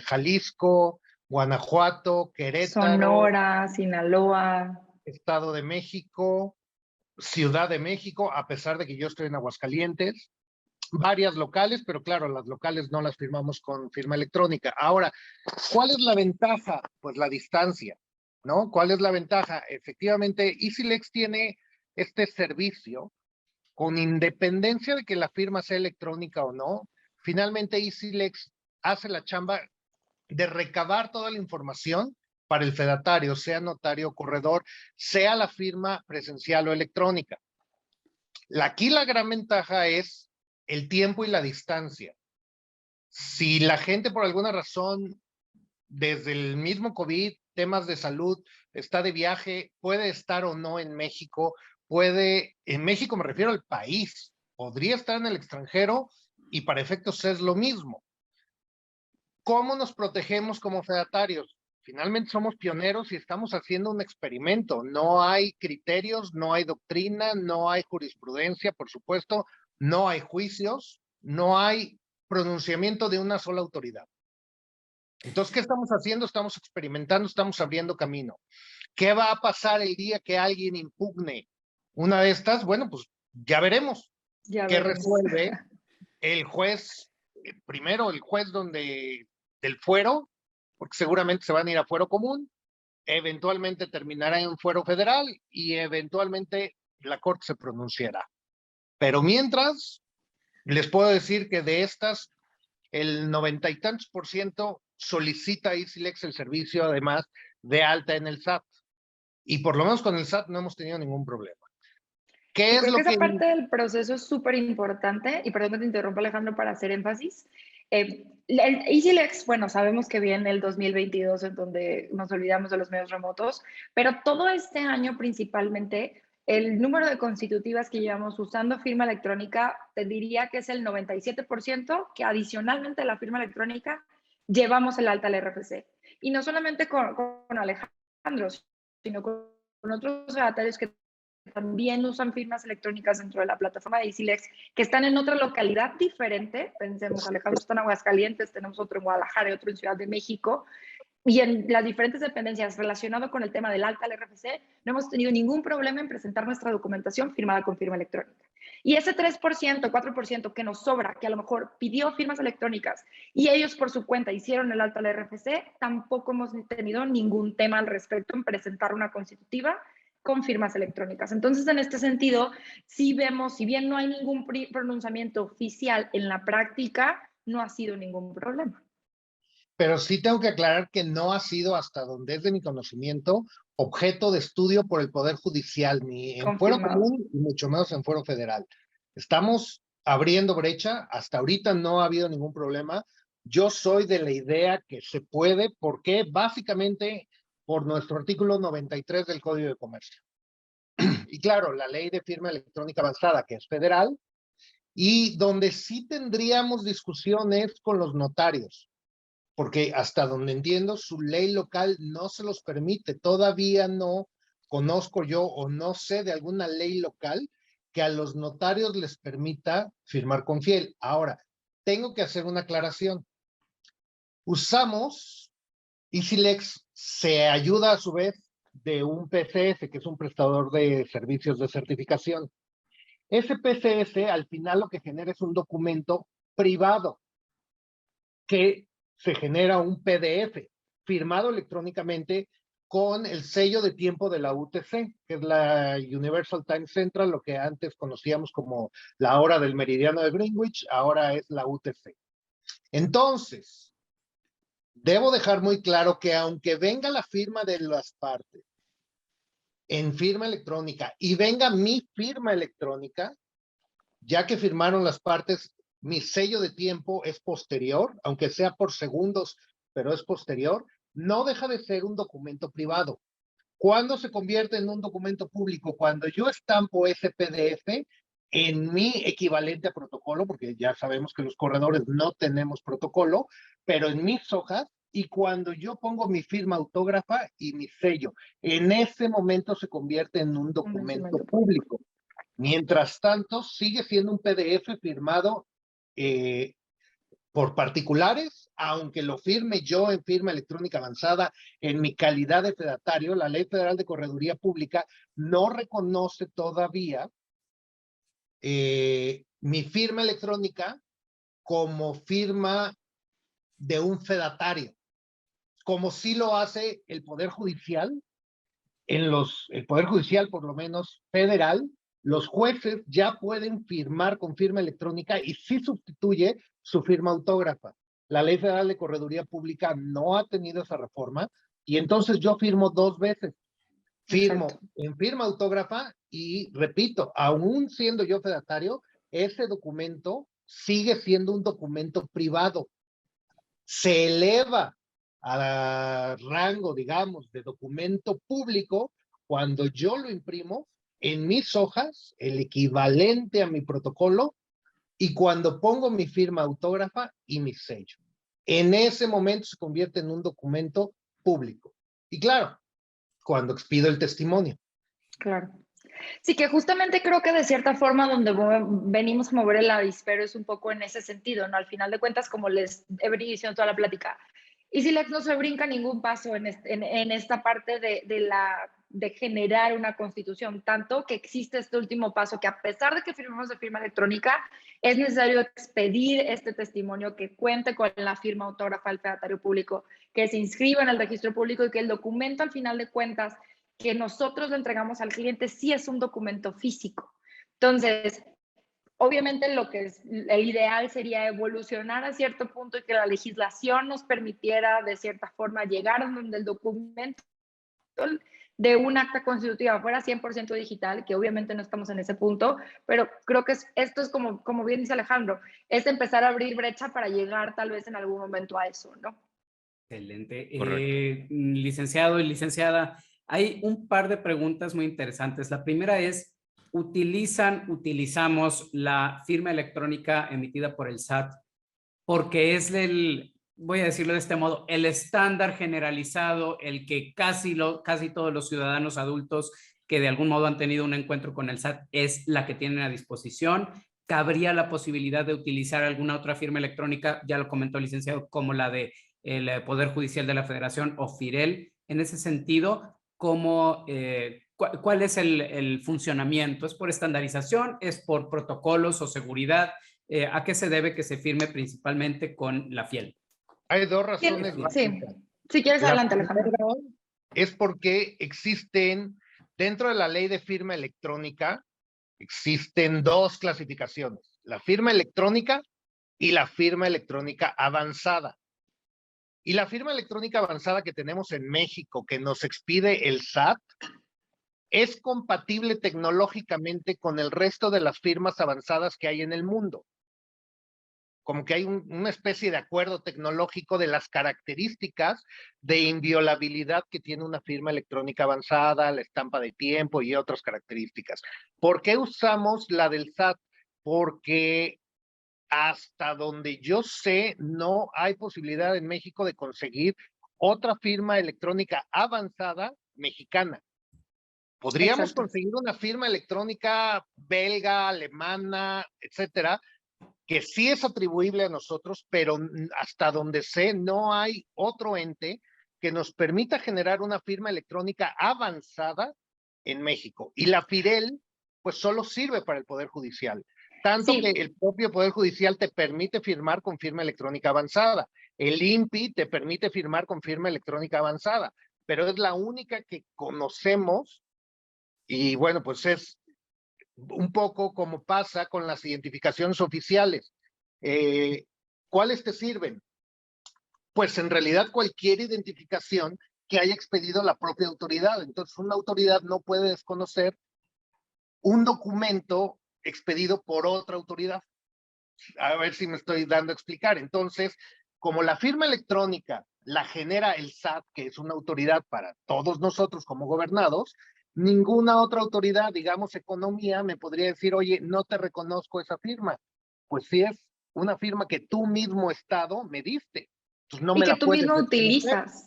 Jalisco, Guanajuato, Querétaro,
Sonora, Sinaloa.
Estado de México, Ciudad de México, a pesar de que yo estoy en Aguascalientes, varias locales, pero claro, las locales no las firmamos con firma electrónica. Ahora, ¿cuál es la ventaja? Pues la distancia, ¿no? ¿Cuál es la ventaja? Efectivamente, EasyLex tiene este servicio con independencia de que la firma sea electrónica o no. Finalmente, EasyLex hace la chamba de recabar toda la información para el fedatario, sea notario o corredor, sea la firma presencial o electrónica. Aquí la gran ventaja es el tiempo y la distancia. Si la gente por alguna razón, desde el mismo COVID, temas de salud, está de viaje, puede estar o no en México, en México me refiero al país, podría estar en el extranjero y para efectos es lo mismo. ¿Cómo nos protegemos como fedatarios? Finalmente somos pioneros y estamos haciendo un experimento. No hay criterios, no hay doctrina, no hay jurisprudencia, por supuesto, no hay juicios, no hay pronunciamiento de una sola autoridad. Entonces, ¿qué estamos haciendo? Estamos experimentando, estamos abriendo camino. ¿Qué va a pasar el día que alguien impugne una de estas? Bueno, pues ya veremos.
Ya
¿Qué
veremos.
resuelve el juez? Primero, el juez del fuero, porque seguramente se van a ir a fuero común, eventualmente terminará en fuero federal y eventualmente la Corte se pronunciará. Pero mientras, les puedo decir que de estas, el 90 y tantos % solicita a EasyLex el servicio, además de alta en el SAT. Y por lo menos con el SAT no hemos tenido ningún problema. ¿Qué
Yo
es
creo
lo
que
que...?
esa parte del proceso es súper importante, y perdón que te interrumpa, Alejandro, para hacer énfasis. El EasyLex, bueno, sabemos que viene el 2022 en donde nos olvidamos de los medios remotos, pero todo este año principalmente el número de constitutivas que llevamos usando firma electrónica, te diría que es el 97%, que adicionalmente a la firma electrónica llevamos el alta al RFC. Y no solamente con Alejandro, sino con otros redatarios que también usan firmas electrónicas dentro de la plataforma de EasyLex, que están en otra localidad diferente. Pensemos, Alejandro está en Aguascalientes, tenemos otro en Guadalajara y otro en Ciudad de México. Y en las diferentes dependencias relacionado con el tema del alta al RFC, no hemos tenido ningún problema en presentar nuestra documentación firmada con firma electrónica. Y ese 3%, 4% que nos sobra, que a lo mejor pidió firmas electrónicas y ellos por su cuenta hicieron el alta al RFC, tampoco hemos tenido ningún tema al respecto en presentar una constitutiva con firmas electrónicas. Entonces, en este sentido, sí vemos, si bien no hay ningún pronunciamiento oficial en la práctica, no ha sido ningún problema.
Pero sí tengo que aclarar que no ha sido, hasta donde es de mi conocimiento, objeto de estudio por el Poder Judicial, ni en fuero
Confirmado.
común, y mucho menos en fuero federal. Estamos abriendo brecha, hasta ahorita no ha habido ningún problema. Yo soy de la idea que se puede, porque básicamente por nuestro artículo 93 del Código de Comercio. Y claro, la ley de firma electrónica avanzada, que es federal, y donde sí tendríamos discusiones con los notarios, porque hasta donde entiendo, su ley local no se los permite. Todavía no conozco yo o no sé de alguna ley local que a los notarios les permita firmar con fiel. Ahora, tengo que hacer una aclaración. Usamos, EasyLex se ayuda a su vez de un PCS, que es un prestador de servicios de certificación. Ese PCS al final lo que genera es un documento privado que se genera un PDF firmado electrónicamente con el sello de tiempo de la UTC, que es la Universal Time Central, lo que antes conocíamos como la hora del meridiano de Greenwich, ahora es la UTC. Entonces, debo dejar muy claro que aunque venga la firma de las partes en firma electrónica y venga mi firma electrónica, ya que firmaron las partes, mi sello de tiempo es posterior, aunque sea por segundos, pero es posterior, no deja de ser un documento privado. ¿Cuándo se convierte en un documento público? Cuando yo estampo ese PDF en mi equivalente a protocolo, porque ya sabemos que los corredores no tenemos protocolo, pero en mis hojas, y cuando yo pongo mi firma autógrafa y mi sello, en ese momento se convierte en un documento público. Mientras tanto, sigue siendo un PDF firmado por particulares, aunque lo firme yo en firma electrónica avanzada en mi calidad de fedatario. La Ley Federal de Correduría Pública no reconoce todavía mi firma electrónica como firma de un fedatario, como sí lo hace el Poder Judicial. El Poder Judicial, por lo menos federal, los jueces ya pueden firmar con firma electrónica y sí sustituye su firma autógrafa. La Ley Federal de Correduría Pública no ha tenido esa reforma y entonces yo firmo 2 veces. Firmo en firma autógrafa y, repito, aún siendo yo fedatario, ese documento sigue siendo un documento privado. Se eleva a rango, digamos, de documento público cuando yo lo imprimo en mis hojas, el equivalente a mi protocolo, y cuando pongo mi firma autógrafa y mi sello. En ese momento se convierte en un documento público. Y claro, cuando expido el testimonio.
Claro. Sí, que justamente creo que de cierta forma donde venimos a mover el avispero es un poco en ese sentido, ¿no? Al final de cuentas, como les he venido diciendo toda la plática, EasyLex no se brinca ningún paso en esta parte de la de generar una constitución, tanto que existe este último paso, que a pesar de que firmemos de firma electrónica, es necesario expedir este testimonio que cuente con la firma autógrafa del fedatario público, que se inscriba en el registro público y que el documento, al final de cuentas, que nosotros le entregamos al cliente, sí es un documento físico. Entonces, obviamente lo que es el ideal sería evolucionar a cierto punto y que la legislación nos permitiera de cierta forma llegar a donde el documento de un acta constitutiva fuera 100% digital, que obviamente no estamos en ese punto, pero creo que esto es como bien dice Alejandro, es empezar a abrir brecha para llegar tal vez en algún momento a eso, ¿no?
Excelente.
Licenciado
y licenciada, hay un par de preguntas muy interesantes. La primera es, utilizamos la firma electrónica emitida por el SAT porque es voy a decirlo de este modo, el estándar generalizado, el que casi todos los ciudadanos adultos que de algún modo han tenido un encuentro con el SAT es la que tienen a disposición. ¿Cabría la posibilidad de utilizar alguna otra firma electrónica? Ya lo comentó el licenciado, como la de el Poder Judicial de la Federación o FIREL. En ese sentido, ¿cuál es el funcionamiento? ¿Es por estandarización? ¿Es por protocolos o seguridad? ¿A qué se debe que se firme principalmente con la FIEL?
Hay dos razones
Sí,
básicas.
si quieres adelante, Alejandro.
Es porque existen, dentro de la ley de firma electrónica, existen dos clasificaciones, la firma electrónica y la firma electrónica avanzada. Y la firma electrónica avanzada que tenemos en México, que nos expide el SAT, es compatible tecnológicamente con el resto de las firmas avanzadas que hay en el mundo. Como que hay una especie de acuerdo tecnológico de las características de inviolabilidad que tiene una firma electrónica avanzada, la estampa de tiempo y otras características. ¿Por qué usamos la del SAT? Porque hasta donde yo sé, no hay posibilidad en México de conseguir otra firma electrónica avanzada mexicana. Podríamos conseguir una firma electrónica belga, alemana, etcétera, que sí es atribuible a nosotros, pero hasta donde sé, no hay otro ente que nos permita generar una firma electrónica avanzada en México. Y la FIREL, pues solo sirve para el Poder Judicial. Tanto que el propio Poder Judicial te permite firmar con firma electrónica avanzada. El INPI te permite firmar con firma electrónica avanzada, pero es la única que conocemos y bueno, pues es un poco como pasa con las identificaciones oficiales. ¿Cuáles te sirven? Pues en realidad cualquier identificación que haya expedido la propia autoridad. Entonces una autoridad no puede desconocer un documento expedido por otra autoridad. A ver si me estoy dando a explicar. Entonces, como la firma electrónica la genera el SAT, que es una autoridad para todos nosotros como gobernados, ninguna otra autoridad, digamos economía, me podría decir, oye, no te reconozco esa firma. Pues si es una firma que tú mismo Estado me diste, pues no me la puedes
mismo
reconocer.
Utilizas.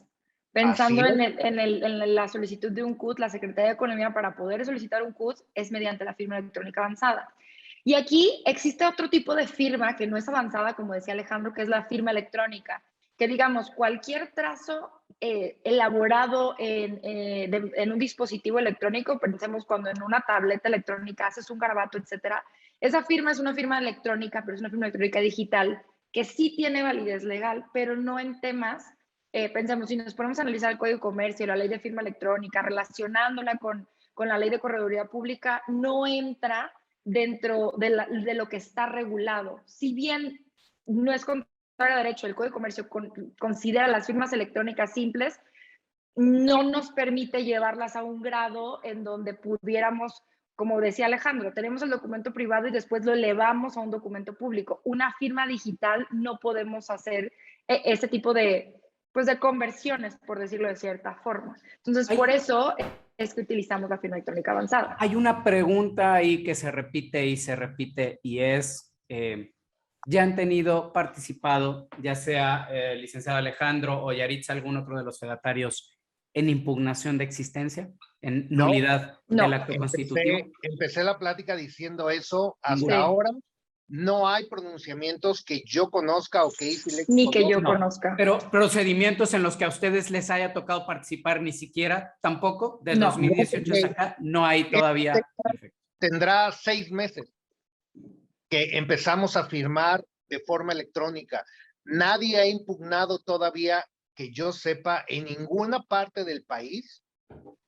Pensando en la solicitud de un CUT, la Secretaría de Economía para poder solicitar un CUT es mediante la firma electrónica avanzada. Y aquí existe otro tipo de firma que no es avanzada, como decía Alejandro, que es la firma electrónica, que digamos cualquier trazo elaborado en un dispositivo electrónico, pensemos cuando en una tableta electrónica haces un garabato, etcétera, esa firma es una firma electrónica, pero es una firma electrónica digital que sí tiene validez legal, pero no en temas, pensemos, si nos ponemos a analizar el Código de Comercio, la ley de firma electrónica, relacionándola con la ley de correduría pública, no entra dentro de lo que está regulado. Si bien no es contrario a derecho, el Código de Comercio considera las firmas electrónicas simples, no nos permite llevarlas a un grado en donde pudiéramos, como decía Alejandro, tenemos el documento privado y después lo elevamos a un documento público. Una firma digital no podemos hacer ese tipo de conversiones, por decirlo de cierta forma. Entonces, por eso es que utilizamos la firma electrónica avanzada.
Hay una pregunta ahí que se repite y es, ¿ya han participado, ya sea licenciado Alejandro o Yaritza, algún otro de los fedatarios, en impugnación de existencia, en nulidad del acto constitutivo?
Empecé la plática diciendo eso. Hasta ahora no hay pronunciamientos que yo conozca o que EasyLex
Ni que yo
No,
conozca.
pero procedimientos en los que a ustedes les haya tocado participar ni siquiera tampoco, de
No.
2018 hasta acá, no hay todavía. Perfecto.
Tendrá 6 meses que empezamos a firmar de forma electrónica. Nadie ha impugnado todavía, que yo sepa, en ninguna parte del país,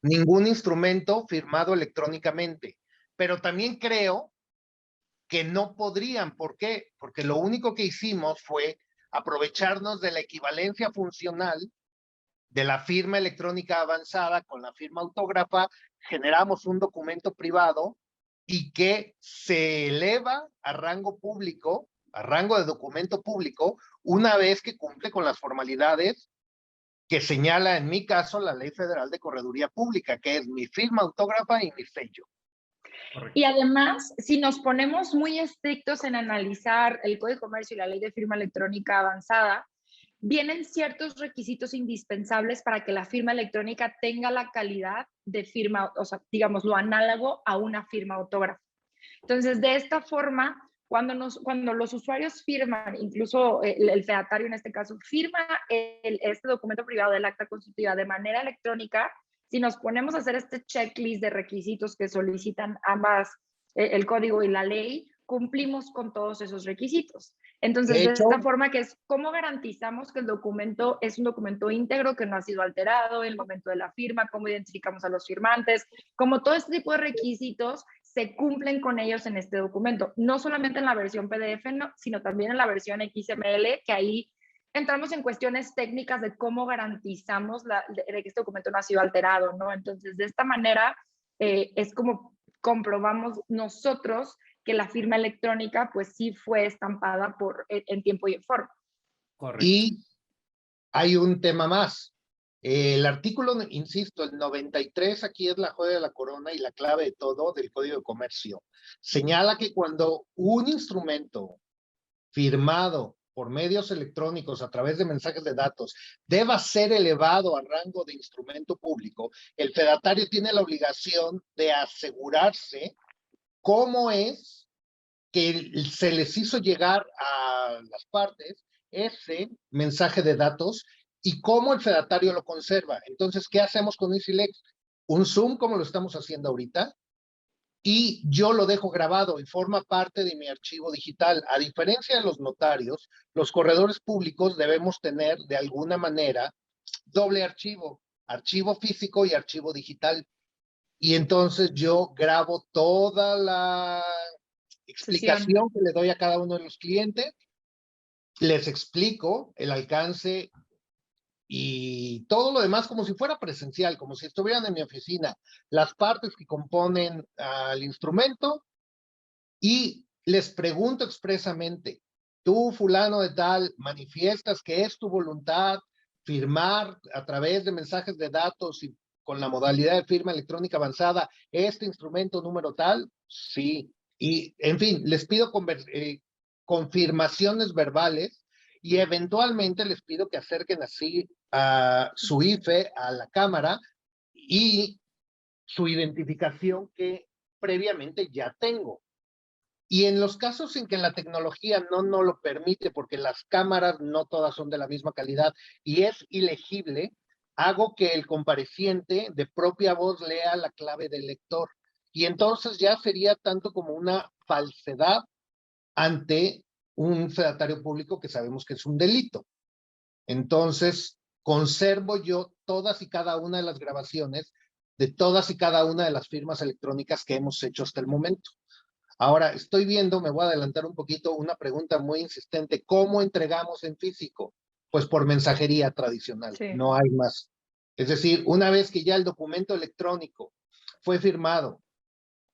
ningún instrumento firmado electrónicamente. Pero también creo que no podrían. ¿Por qué? Porque lo único que hicimos fue aprovecharnos de la equivalencia funcional de la firma electrónica avanzada con la firma autógrafa, generamos un documento privado y que se eleva a rango público, a rango de documento público, una vez que cumple con las formalidades que señala, en mi caso, la Ley Federal de Correduría Pública, que es mi firma autógrafa y mi sello.
Correcto.
Y además, si nos ponemos muy estrictos en analizar el Código de Comercio y la Ley de Firma Electrónica Avanzada, vienen ciertos requisitos indispensables para que la firma electrónica tenga la calidad de firma, o sea, digamos, lo análogo a una firma autógrafa. Entonces, de esta forma, cuando los usuarios firman, incluso el fedatario en este caso, firma este documento privado del acta constitutiva de manera electrónica, si nos ponemos a hacer este checklist de requisitos que solicitan ambas, el código y la ley, cumplimos con todos esos requisitos. Entonces, de esta forma, que es cómo garantizamos que el documento es un documento íntegro, que no ha sido alterado en el momento de la firma, cómo identificamos a los firmantes, como todo este tipo de requisitos se cumplen con ellos en este documento, no solamente en la versión PDF, no, sino también en la versión XML, que ahí entramos en cuestiones técnicas de cómo garantizamos de que este documento no ha sido alterado, ¿no? Entonces, de esta manera es como comprobamos nosotros que la firma electrónica pues sí fue estampada en tiempo y en forma.
Correcto.
Y hay un tema más. El artículo, insisto, el 93, aquí es la joya de la corona y la clave de todo del Código de Comercio. Señala que cuando un instrumento firmado por medios electrónicos a través de mensajes de datos deba ser elevado a rango de instrumento público, el fedatario tiene la obligación de asegurarse cómo es que se les hizo llegar a las partes ese mensaje de datos y cómo el fedatario lo conserva. Entonces, ¿qué hacemos con EasyLex? Un Zoom, como lo estamos haciendo ahorita, y yo lo dejo grabado y forma parte de mi archivo digital. A diferencia de los notarios, los corredores públicos debemos tener de alguna manera doble archivo, archivo físico y archivo digital. Y entonces yo grabo toda la explicación que le doy a cada uno de los clientes, les explico el alcance y todo lo demás como si fuera presencial, como si estuvieran en mi oficina, las partes que componen al instrumento, y les pregunto expresamente, tú fulano de tal, manifiestas que es tu voluntad firmar a través de mensajes de datos y con la modalidad de firma electrónica avanzada este instrumento número tal. Sí, y en fin, les pido confirmaciones verbales y eventualmente les pido que acerquen así a su IFE a la cámara y su identificación que previamente ya tengo. Y en los casos en que la tecnología no lo permite, porque las cámaras no todas son de la misma calidad y es ilegible, hago que el compareciente de propia voz lea la clave del lector. Y entonces ya sería tanto como una falsedad ante un fedatario público que sabemos que es un delito. Entonces, conservo yo todas y cada una de las grabaciones de todas y cada una de las firmas electrónicas que hemos hecho hasta el momento. Ahora, estoy viendo, me voy a adelantar un poquito, una pregunta muy insistente. ¿Cómo entregamos en físico? Pues por mensajería tradicional,
Sí.
no hay más. Es decir, una vez que ya el documento electrónico fue firmado,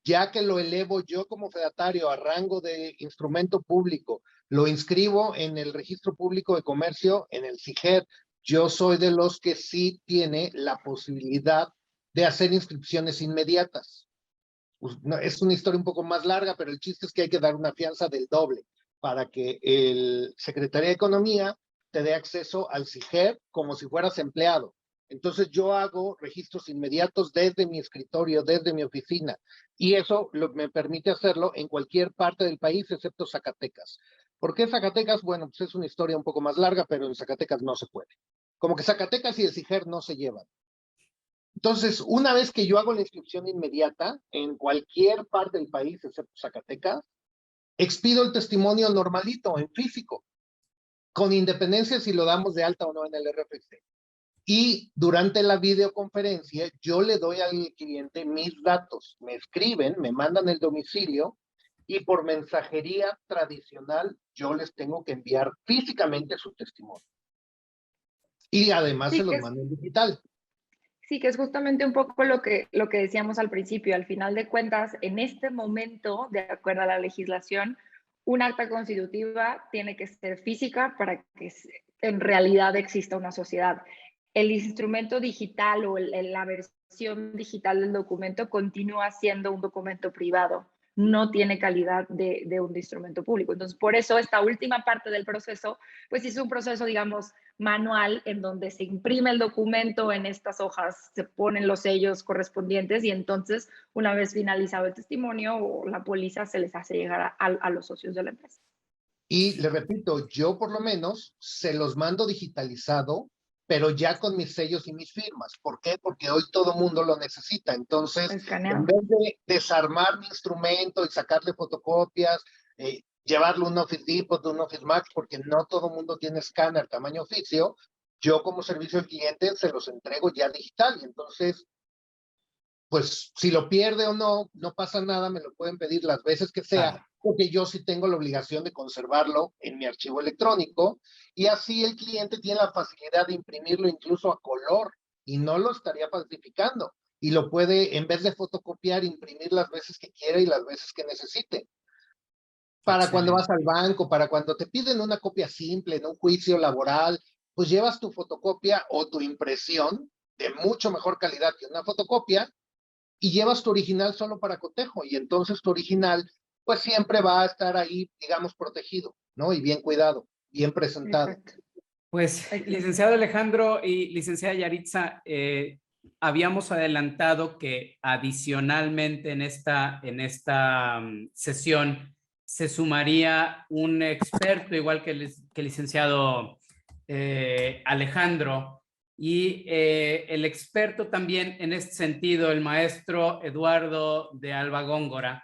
ya que lo elevo yo como fedatario a rango de instrumento público, lo inscribo en el Registro Público de Comercio, en el SIGED, yo soy de los que sí tiene la posibilidad de hacer inscripciones inmediatas. Es una historia un poco más larga, pero el chiste es que hay que dar una fianza del doble para que el Secretaría de Economía te dé acceso al SIGED como si fueras empleado. Entonces yo hago registros inmediatos desde mi escritorio, desde mi oficina, y eso me permite hacerlo en cualquier parte del país, excepto Zacatecas. ¿Por qué Zacatecas? Bueno, pues es una historia un poco más larga, pero en Zacatecas no se puede. Como que Zacatecas y el CIGER no se llevan. Entonces, una vez que yo hago la inscripción inmediata en cualquier parte del país, excepto Zacatecas, expido el testimonio normalito, en físico, con independencia si lo damos de alta o no en el RFC. Y durante la videoconferencia, yo le doy al cliente mis datos. Me escriben, me mandan el domicilio y por mensajería tradicional yo les tengo que enviar físicamente su testimonio. Y además se los mando en digital.
Sí, que es justamente un poco lo que decíamos al principio. Al final de cuentas, en este momento, de acuerdo a la legislación, un acta constitutiva tiene que ser física para que en realidad exista una sociedad. El instrumento digital o la versión digital del documento continúa siendo un documento privado, no tiene calidad de un instrumento público. Entonces, por eso esta última parte del proceso, pues es un proceso, digamos, manual en donde se imprime el documento en estas hojas, se ponen los sellos correspondientes y entonces, una vez finalizado el testimonio o la póliza, se les hace llegar a los socios de la empresa.
Y le repito, yo por lo menos se los mando digitalizado, pero ya con mis sellos y mis firmas. ¿Por qué? Porque hoy todo mundo lo necesita. Entonces, en vez de desarmar mi instrumento y sacarle fotocopias, llevarlo a un Office Depot, un Office Max, porque no todo mundo tiene escáner tamaño oficio, yo como servicio al cliente se los entrego ya digital. Y entonces, pues si lo pierde o no, no pasa nada, me lo pueden pedir las veces que sea, porque yo sí tengo la obligación de conservarlo en mi archivo electrónico y así el cliente tiene la facilidad de imprimirlo incluso a color y no lo estaría falsificando y lo puede, en vez de fotocopiar, imprimir las veces que quiera y las veces que necesite. Para cuando vas al banco, para cuando te piden una copia simple en un juicio laboral, pues llevas tu fotocopia o tu impresión de mucho mejor calidad que una fotocopia y llevas tu original solo para cotejo y entonces tu original pues siempre va a estar ahí, digamos, protegido, ¿no? Y bien cuidado, bien presentado.
Exacto.
Pues, licenciado Alejandro y licenciada Yaritza, habíamos adelantado que adicionalmente en esta sesión se sumaría un experto, igual que el licenciado Alejandro, y el experto también en este sentido, el maestro Eduardo de Alba Góngora,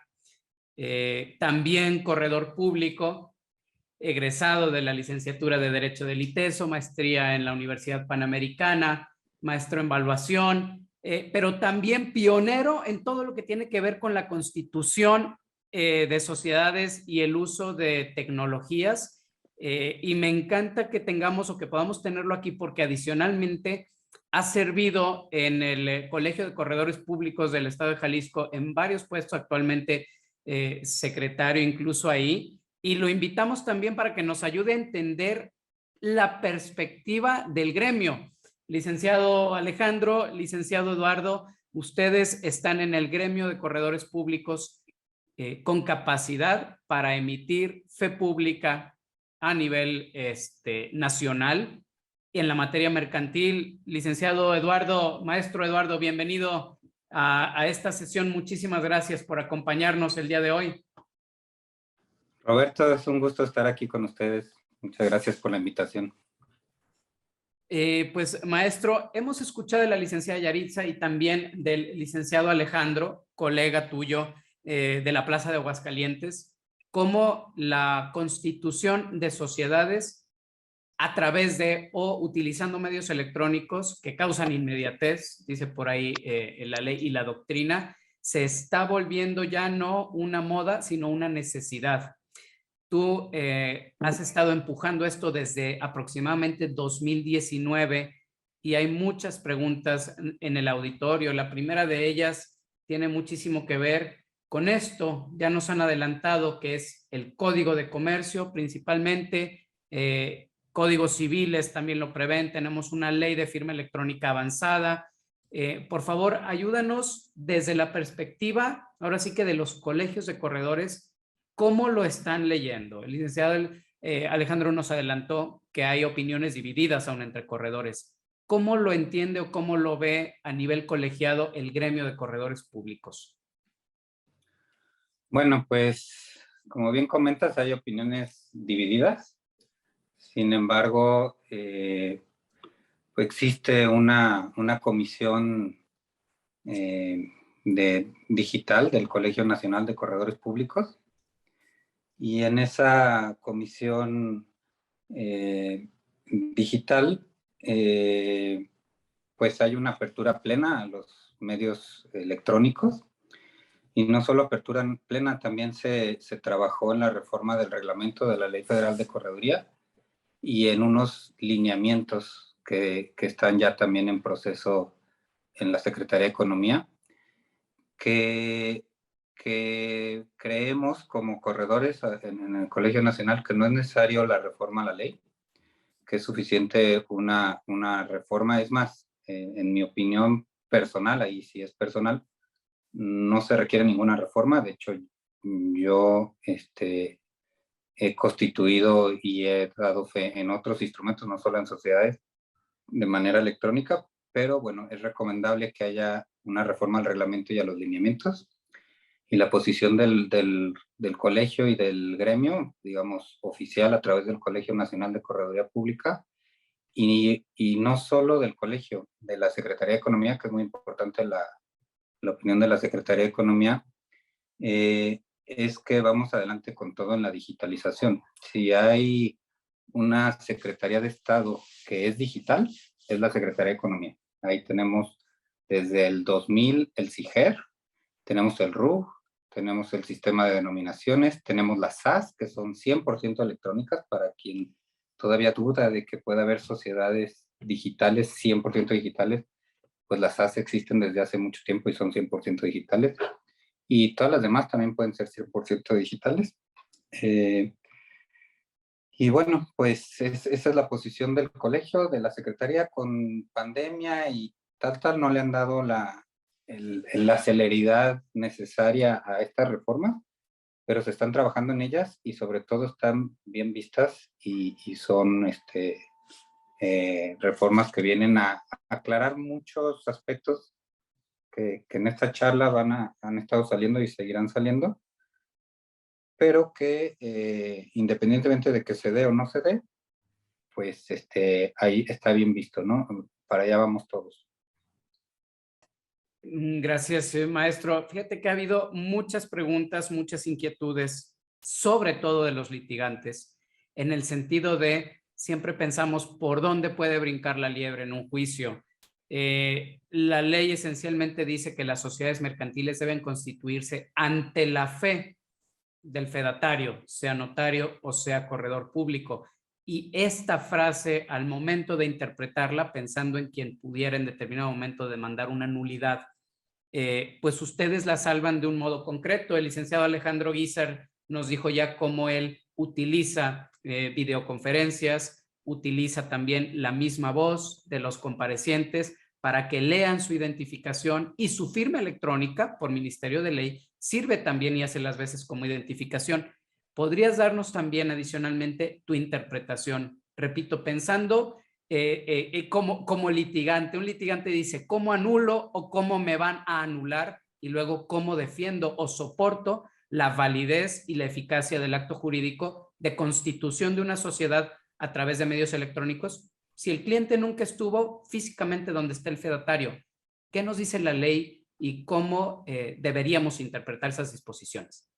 también corredor público, egresado de la licenciatura de Derecho del ITESO, maestría en la Universidad Panamericana, maestro en evaluación, pero también pionero en todo lo que tiene que ver con la constitución de sociedades y el uso de tecnologías. Y me encanta que tengamos o que podamos tenerlo aquí porque adicionalmente ha servido en el Colegio de Corredores Públicos del Estado de Jalisco en varios puestos, actualmente secretario incluso ahí, y lo invitamos también para que nos ayude a entender la perspectiva del gremio. Licenciado Alejandro, licenciado Eduardo, ustedes están en el gremio de corredores públicos con capacidad para emitir fe pública a nivel nacional. Y en la materia mercantil, licenciado Eduardo, maestro Eduardo, bienvenido a esta sesión. Muchísimas gracias por acompañarnos el día de hoy.
Roberto, es un gusto estar aquí con ustedes. Muchas gracias por la invitación.
Pues, maestro, hemos escuchado de la licenciada Yaritza y también del licenciado Alejandro, colega tuyo de la Plaza de Aguascalientes, cómo la constitución de sociedades a través de o utilizando medios electrónicos que causan inmediatez, dice por ahí la ley y la doctrina, se está volviendo ya no una moda, sino una necesidad. Tú has estado empujando esto desde aproximadamente 2019 y hay muchas preguntas en el auditorio. La primera de ellas tiene muchísimo que ver con esto. Ya nos han adelantado que es el Código de Comercio, principalmente códigos civiles también lo prevén. Tenemos una ley de firma electrónica avanzada. Por favor, ayúdanos desde la perspectiva, ahora sí que de los colegios de corredores, ¿cómo lo están leyendo? El licenciado Alejandro nos adelantó que hay opiniones divididas aún entre corredores. ¿Cómo lo entiende o cómo lo ve a nivel colegiado el gremio de corredores públicos?
Bueno, pues como bien comentas, hay opiniones divididas. Sin embargo, pues existe una comisión digital del Colegio Nacional de Corredores Públicos, y en esa comisión digital pues hay una apertura plena a los medios electrónicos, y no solo apertura plena, también se trabajó en la reforma del reglamento de la Ley Federal de Correduría y en unos lineamientos que están ya también en proceso en la Secretaría de Economía, que creemos como corredores en el Colegio Nacional que no es necesario la reforma a la ley, que es suficiente una reforma. Es más, en mi opinión personal, ahí sí es personal, no se requiere ninguna reforma. De hecho, yo he constituido y he dado fe en otros instrumentos, no solo en sociedades, de manera electrónica, pero bueno, es recomendable que haya una reforma al reglamento y a los lineamientos. Y la posición del colegio y del gremio, digamos, oficial a través del Colegio Nacional de Correduría Pública, y no solo del colegio, de la Secretaría de Economía, que es muy importante la opinión de la Secretaría de Economía, es que vamos adelante con todo en la digitalización. Si hay una Secretaría de Estado que es digital, es la Secretaría de Economía. Ahí tenemos desde el 2000 el CIGER, tenemos el RUG, tenemos el sistema de denominaciones, tenemos las SAS, que son 100% electrónicas, para quien todavía duda de que pueda haber sociedades digitales, 100% digitales, pues las SAS existen desde hace mucho tiempo y son 100% digitales. Y todas las demás también pueden ser 100% digitales. Y bueno, pues esa es la posición del colegio, de la secretaría. Con pandemia y tal, no le han dado la celeridad necesaria a estas reformas, pero se están trabajando en ellas y sobre todo están bien vistas, y son reformas que vienen a aclarar muchos aspectos que en esta charla han estado saliendo y seguirán saliendo, pero que independientemente de que se dé o no se dé, pues ahí está bien visto, ¿no? Para allá vamos todos.
Gracias, maestro. Fíjate que ha habido muchas preguntas, muchas inquietudes, sobre todo de los litigantes, en el sentido de siempre pensamos por dónde puede brincar la liebre en un juicio. La ley esencialmente dice que las sociedades mercantiles deben constituirse ante la fe del fedatario, sea notario o sea corredor público. Y esta frase, al momento de interpretarla, pensando en quien pudiera en determinado momento demandar una nulidad, pues ustedes la salvan de un modo concreto. El licenciado Alejandro Guízar nos dijo ya cómo él utiliza videoconferencias, utiliza también la misma voz de los comparecientes para que lean su identificación, y su firma electrónica por Ministerio de Ley sirve también y hace las veces como identificación. ¿Podrías darnos también adicionalmente tu interpretación? Repito, pensando como litigante. Un litigante dice, ¿cómo anulo o cómo me van a anular? Y luego, ¿cómo defiendo o soporto la validez y la eficacia del acto jurídico de constitución de una sociedad a través de medios electrónicos si el cliente nunca estuvo físicamente donde está el fedatario? ¿Qué nos dice la ley y cómo deberíamos interpretar esas disposiciones?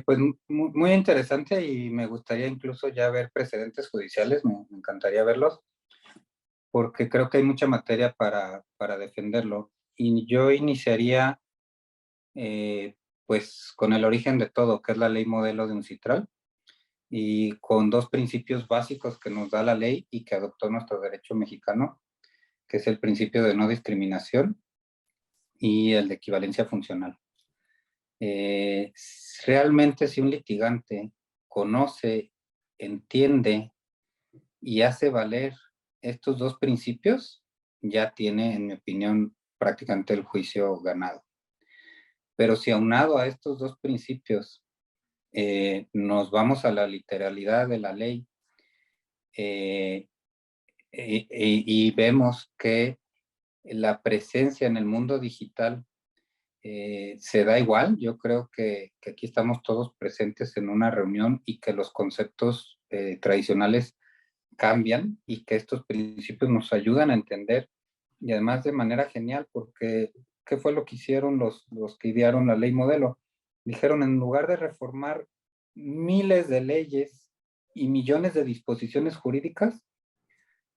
Pues muy interesante, y me gustaría incluso ya ver precedentes judiciales, me encantaría verlos, porque creo que hay mucha materia para defenderlo. Y yo iniciaría pues con el origen de todo, que es la ley modelo de UNCITRAL, y con dos principios básicos que nos da la ley y que adoptó nuestro derecho mexicano, que es el principio de no discriminación y el de equivalencia funcional. Realmente, si un litigante conoce, entiende y hace valer estos dos principios, ya tiene, en mi opinión, prácticamente el juicio ganado. Pero si aunado a estos dos principios nos vamos a la literalidad de la ley, y vemos que la presencia en el mundo digital se da igual. Yo creo que aquí estamos todos presentes en una reunión y que los conceptos tradicionales cambian y que estos principios nos ayudan a entender, y además de manera genial, porque ¿qué fue lo que hicieron los que idearon la ley modelo? Dijeron, en lugar de reformar miles de leyes y millones de disposiciones jurídicas,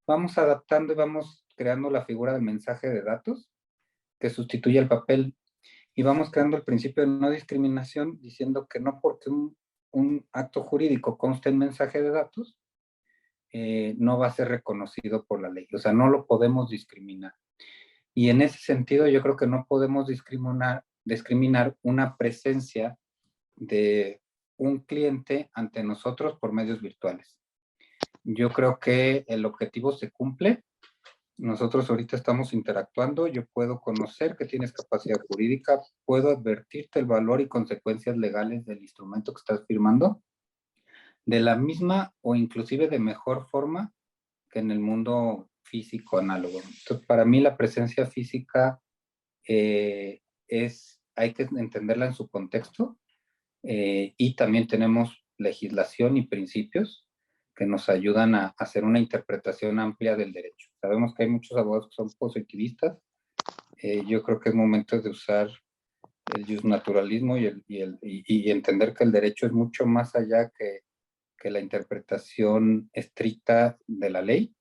vamos adaptando y vamos creando la figura del mensaje de datos que sustituye el papel, y vamos creando el principio de no discriminación, diciendo que no porque un acto jurídico conste en mensaje de datos, no va a ser reconocido por la ley. O sea, no lo podemos discriminar. Y en ese sentido, yo creo que no podemos discriminar una presencia de un cliente ante nosotros por medios virtuales. Yo creo que el objetivo se cumple. Nosotros ahorita estamos interactuando, yo puedo conocer que tienes capacidad jurídica, puedo advertirte el valor y consecuencias legales del instrumento que estás firmando, de la misma o inclusive de mejor forma que en el mundo físico análogo. Entonces, para mí la presencia física hay que entenderla en su contexto, y también tenemos legislación y principios que nos ayudan a hacer una interpretación amplia del derecho. Sabemos que hay muchos abogados que son positivistas. Yo creo que es momento de usar el justnaturalismo y entender que el derecho es mucho más allá que la interpretación estricta de la ley,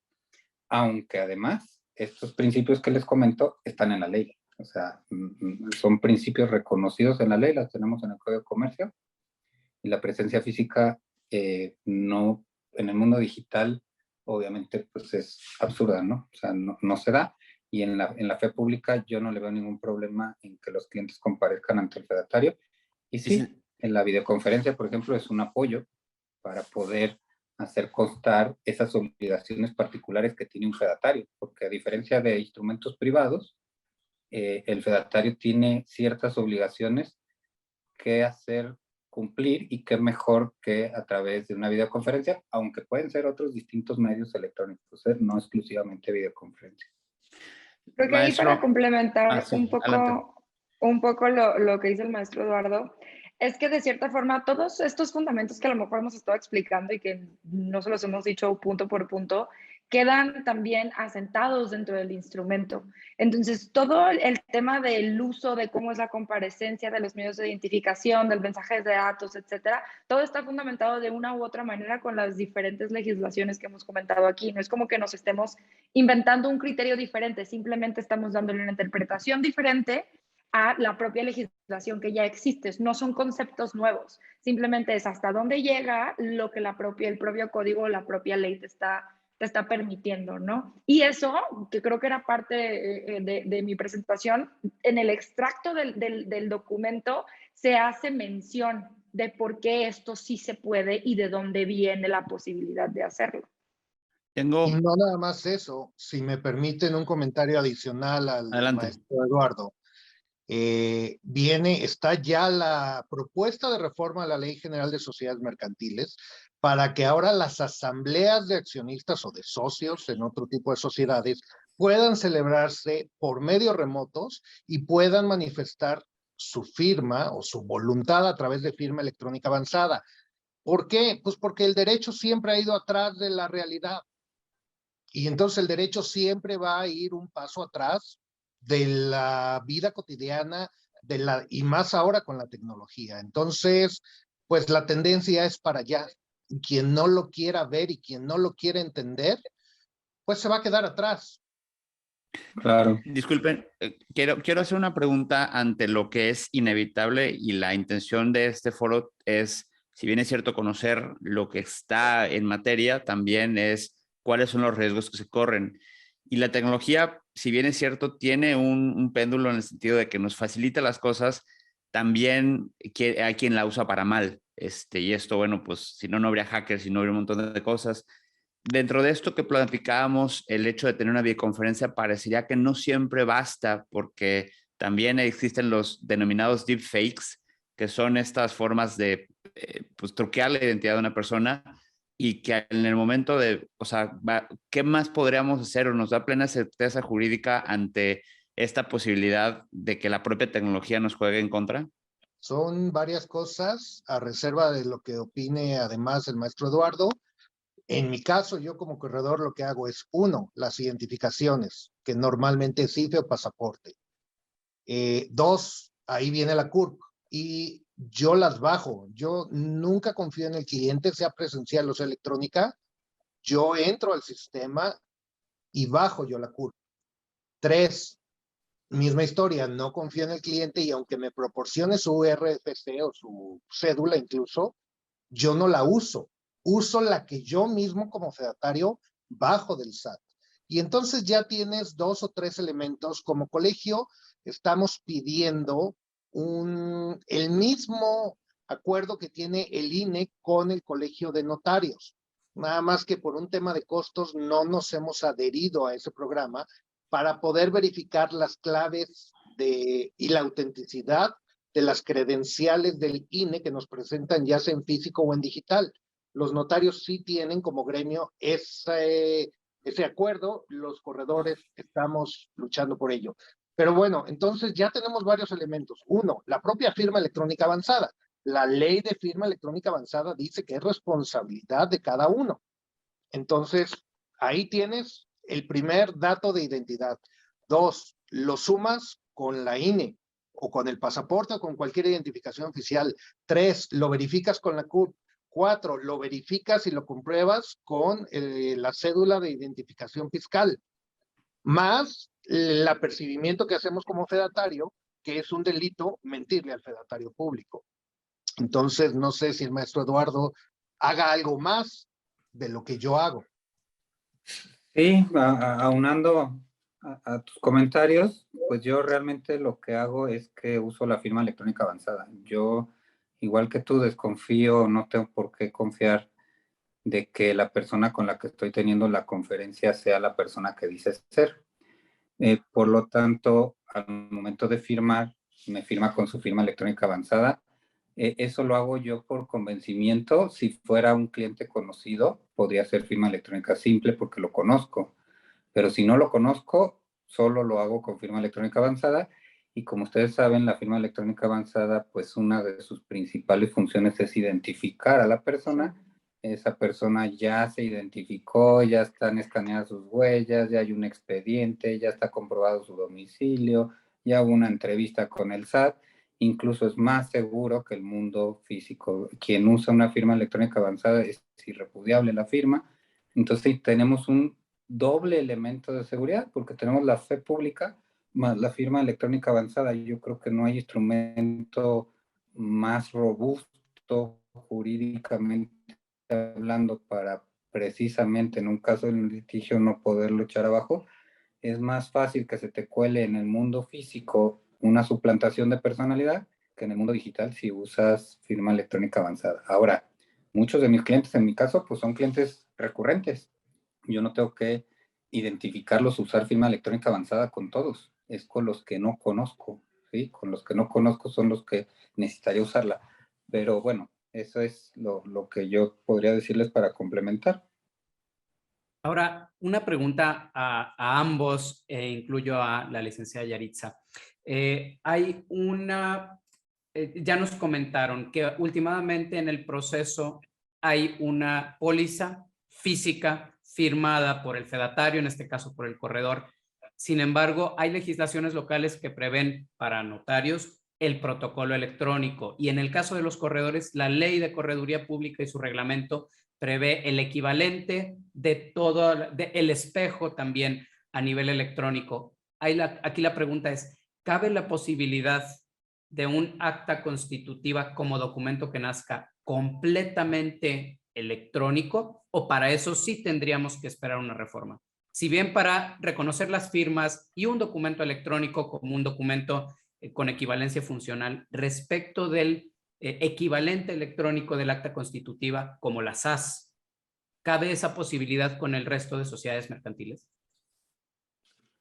aunque además estos principios que les comento están en la ley. O sea, son principios reconocidos en la ley, las tenemos en el Código de Comercio, y la presencia física no, en el mundo digital, obviamente, pues es absurda, ¿no? O sea, no se da. Y en la fe pública yo no le veo ningún problema en que los clientes comparezcan ante el fedatario. Y sí, en la videoconferencia, por ejemplo, es un apoyo para poder hacer constar esas obligaciones particulares que tiene un fedatario, porque a diferencia de instrumentos privados, el fedatario tiene ciertas obligaciones que hacer cumplir, y qué mejor que a través de una videoconferencia, aunque pueden ser otros distintos medios electrónicos, no exclusivamente videoconferencia.
Creo que ahí
Maestro.
para complementar
Sí, adelante.
un poco lo que dice el maestro Eduardo, es que de cierta forma todos estos fundamentos que a lo mejor hemos estado explicando y que no se los hemos dicho punto por punto, quedan también asentados dentro del instrumento. Entonces, todo el tema del uso de cómo es la comparecencia de los medios de identificación, del mensaje de datos, etcétera, todo está fundamentado de una u otra manera con las diferentes legislaciones que hemos comentado aquí. No es como que nos estemos inventando un criterio diferente, simplemente estamos dándole una interpretación diferente a la propia legislación que ya existe. No son conceptos nuevos, simplemente es hasta dónde llega lo que el propio código o la propia ley te está permitiendo, ¿no? Y eso, que creo que era parte de mi presentación, en el extracto del documento se hace mención de por qué esto sí se puede y de dónde viene la posibilidad de hacerlo.
Y no nada más eso, si me permiten un comentario adicional al maestro Eduardo. Está ya la propuesta de reforma a la Ley General de Sociedades Mercantiles para que ahora las asambleas de accionistas o de socios en otro tipo de sociedades puedan celebrarse por medios remotos y puedan manifestar su firma o su voluntad a través de firma electrónica avanzada. ¿Por qué? Pues porque el derecho siempre ha ido atrás de la realidad. Y entonces el derecho siempre va a ir un paso atrás de la vida cotidiana, y más ahora con la tecnología. Entonces, pues la tendencia es para allá. Quien no lo quiera ver y quien no lo quiera entender, pues se va a quedar atrás.
Claro.
Disculpen, quiero hacer una pregunta ante lo que es inevitable, y la intención de este foro es, si bien es cierto conocer lo que está en materia, también es cuáles son los riesgos que se corren. Y la tecnología, si bien es cierto, tiene un péndulo en el sentido de que nos facilita las cosas, también hay quien la usa para mal. Y esto, bueno, pues si no, no habría hackers y no habría un montón de cosas. Dentro de esto que platicábamos, el hecho de tener una videoconferencia parecería que no siempre basta, porque también existen los denominados deepfakes, que son estas formas de pues, truquear la identidad de una persona. y que en el momento de, o sea, ¿qué más podríamos hacer o nos da plena certeza jurídica ante esta posibilidad de que la propia tecnología nos juegue en contra?
Son varias cosas, a reserva de lo que opine además el maestro Eduardo. En mi caso, yo como corredor lo que hago es, uno, las identificaciones, que normalmente es IFE o pasaporte. Dos, ahí viene la CURP y yo las bajo. Yo nunca confío en el cliente, sea presencial o sea electrónica. Yo entro al sistema y bajo yo la CURP. Tres, misma historia, no confío en el cliente y aunque me proporcione su RFC o su cédula incluso, yo no la uso. Uso la que yo mismo como fedatario bajo del SAT. Y entonces ya tienes 2 o 3 elementos. Como colegio estamos pidiendo el mismo acuerdo que tiene el INE con el colegio de notarios. Nada más que por un tema de costos no nos hemos adherido a ese programa para poder verificar las claves y la autenticidad de las credenciales del INE que nos presentan ya sea en físico o en digital. Los notarios sí tienen como gremio ese acuerdo, los corredores estamos luchando por ello. Pero bueno, entonces ya tenemos varios elementos. Uno, la propia firma electrónica avanzada. La ley de firma electrónica avanzada dice que es responsabilidad de cada uno. Entonces, ahí tienes el primer dato de identidad. Dos, lo sumas con la INE o con el pasaporte o con cualquier identificación oficial. Tres, lo verificas con la CURP. Cuatro, lo verificas y lo compruebas con la cédula de identificación fiscal. Más el apercibimiento que hacemos como fedatario, que es un delito mentirle al fedatario público. Entonces, no sé si el maestro Eduardo haga algo más de lo que yo hago.
Sí, aunando a tus comentarios, pues yo realmente lo que hago es que uso la firma electrónica avanzada. Yo, igual que tú, desconfío, no tengo por qué confiar de que la persona con la que estoy teniendo la conferencia sea la persona que dice ser. Por lo tanto, al momento de firmar, me firma con su firma electrónica avanzada. Eso lo hago yo por convencimiento. Si fuera un cliente conocido, podría ser firma electrónica simple porque lo conozco. Pero si no lo conozco, solo lo hago con firma electrónica avanzada. Y como ustedes saben, la firma electrónica avanzada, pues una de sus principales funciones es identificar a la persona. Esa persona ya se identificó, ya están escaneadas sus huellas, ya hay un expediente, ya está comprobado su domicilio, ya hubo una entrevista con el SAT. Incluso es más seguro que el mundo físico. Quien usa una firma electrónica avanzada es irrepudiable la firma. Entonces tenemos un doble elemento de seguridad porque tenemos la fe pública más la firma electrónica avanzada. Yo creo que no hay instrumento más robusto jurídicamente hablando para precisamente en un caso de litigio no poderlo echar abajo. Es más fácil que se te cuele en el mundo físico una suplantación de personalidad que en el mundo digital si usas firma electrónica avanzada. Ahora, muchos de mis clientes, en mi caso, pues son clientes recurrentes. Yo no tengo que identificarlos, usar firma electrónica avanzada con todos. Es con los que no conozco, ¿sí? Con los que no conozco son los que necesitaría usarla. Pero bueno, eso es lo que yo podría decirles para complementar.
Ahora, una pregunta a ambos, incluyo a la licenciada Yaritza. Ya nos comentaron que últimamente en el proceso hay una póliza física firmada por el fedatario, en este caso por el corredor. Sin embargo, hay legislaciones locales que prevén para notarios el protocolo electrónico y en el caso de los corredores, la ley de correduría pública y su reglamento prevé el equivalente de todo, el espejo también a nivel electrónico. Aquí la pregunta es, ¿cabe la posibilidad de un acta constitutiva como documento que nazca completamente electrónico o para eso sí tendríamos que esperar una reforma? Si bien para reconocer las firmas y un documento electrónico como un documento con equivalencia funcional respecto del equivalente electrónico del acta constitutiva como la SAS, ¿cabe esa posibilidad con el resto de sociedades mercantiles?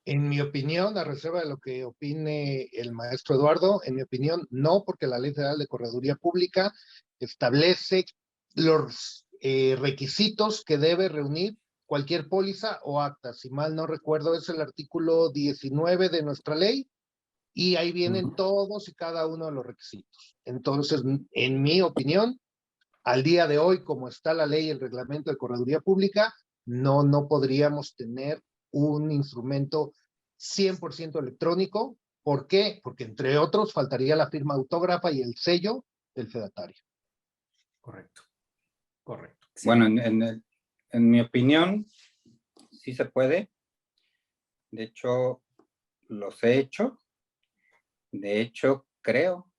En mi opinión, a reserva de lo que opine el maestro Eduardo, en mi opinión, no, porque la Ley Federal de Correduría Pública establece requisitos que debe reunir cualquier póliza o acta. Si mal no recuerdo, es el artículo 19 de nuestra ley, y ahí vienen todos y cada uno de los requisitos. Entonces, en mi opinión, al día de hoy, como está la ley y el reglamento de correduría pública, no podríamos tener un instrumento 100% electrónico. ¿Por qué? Porque entre otros faltaría la firma autógrafa y el sello del fedatario.
Correcto, correcto.
Bueno, en mi opinión, sí se puede. De hecho, los he hecho. De hecho, creo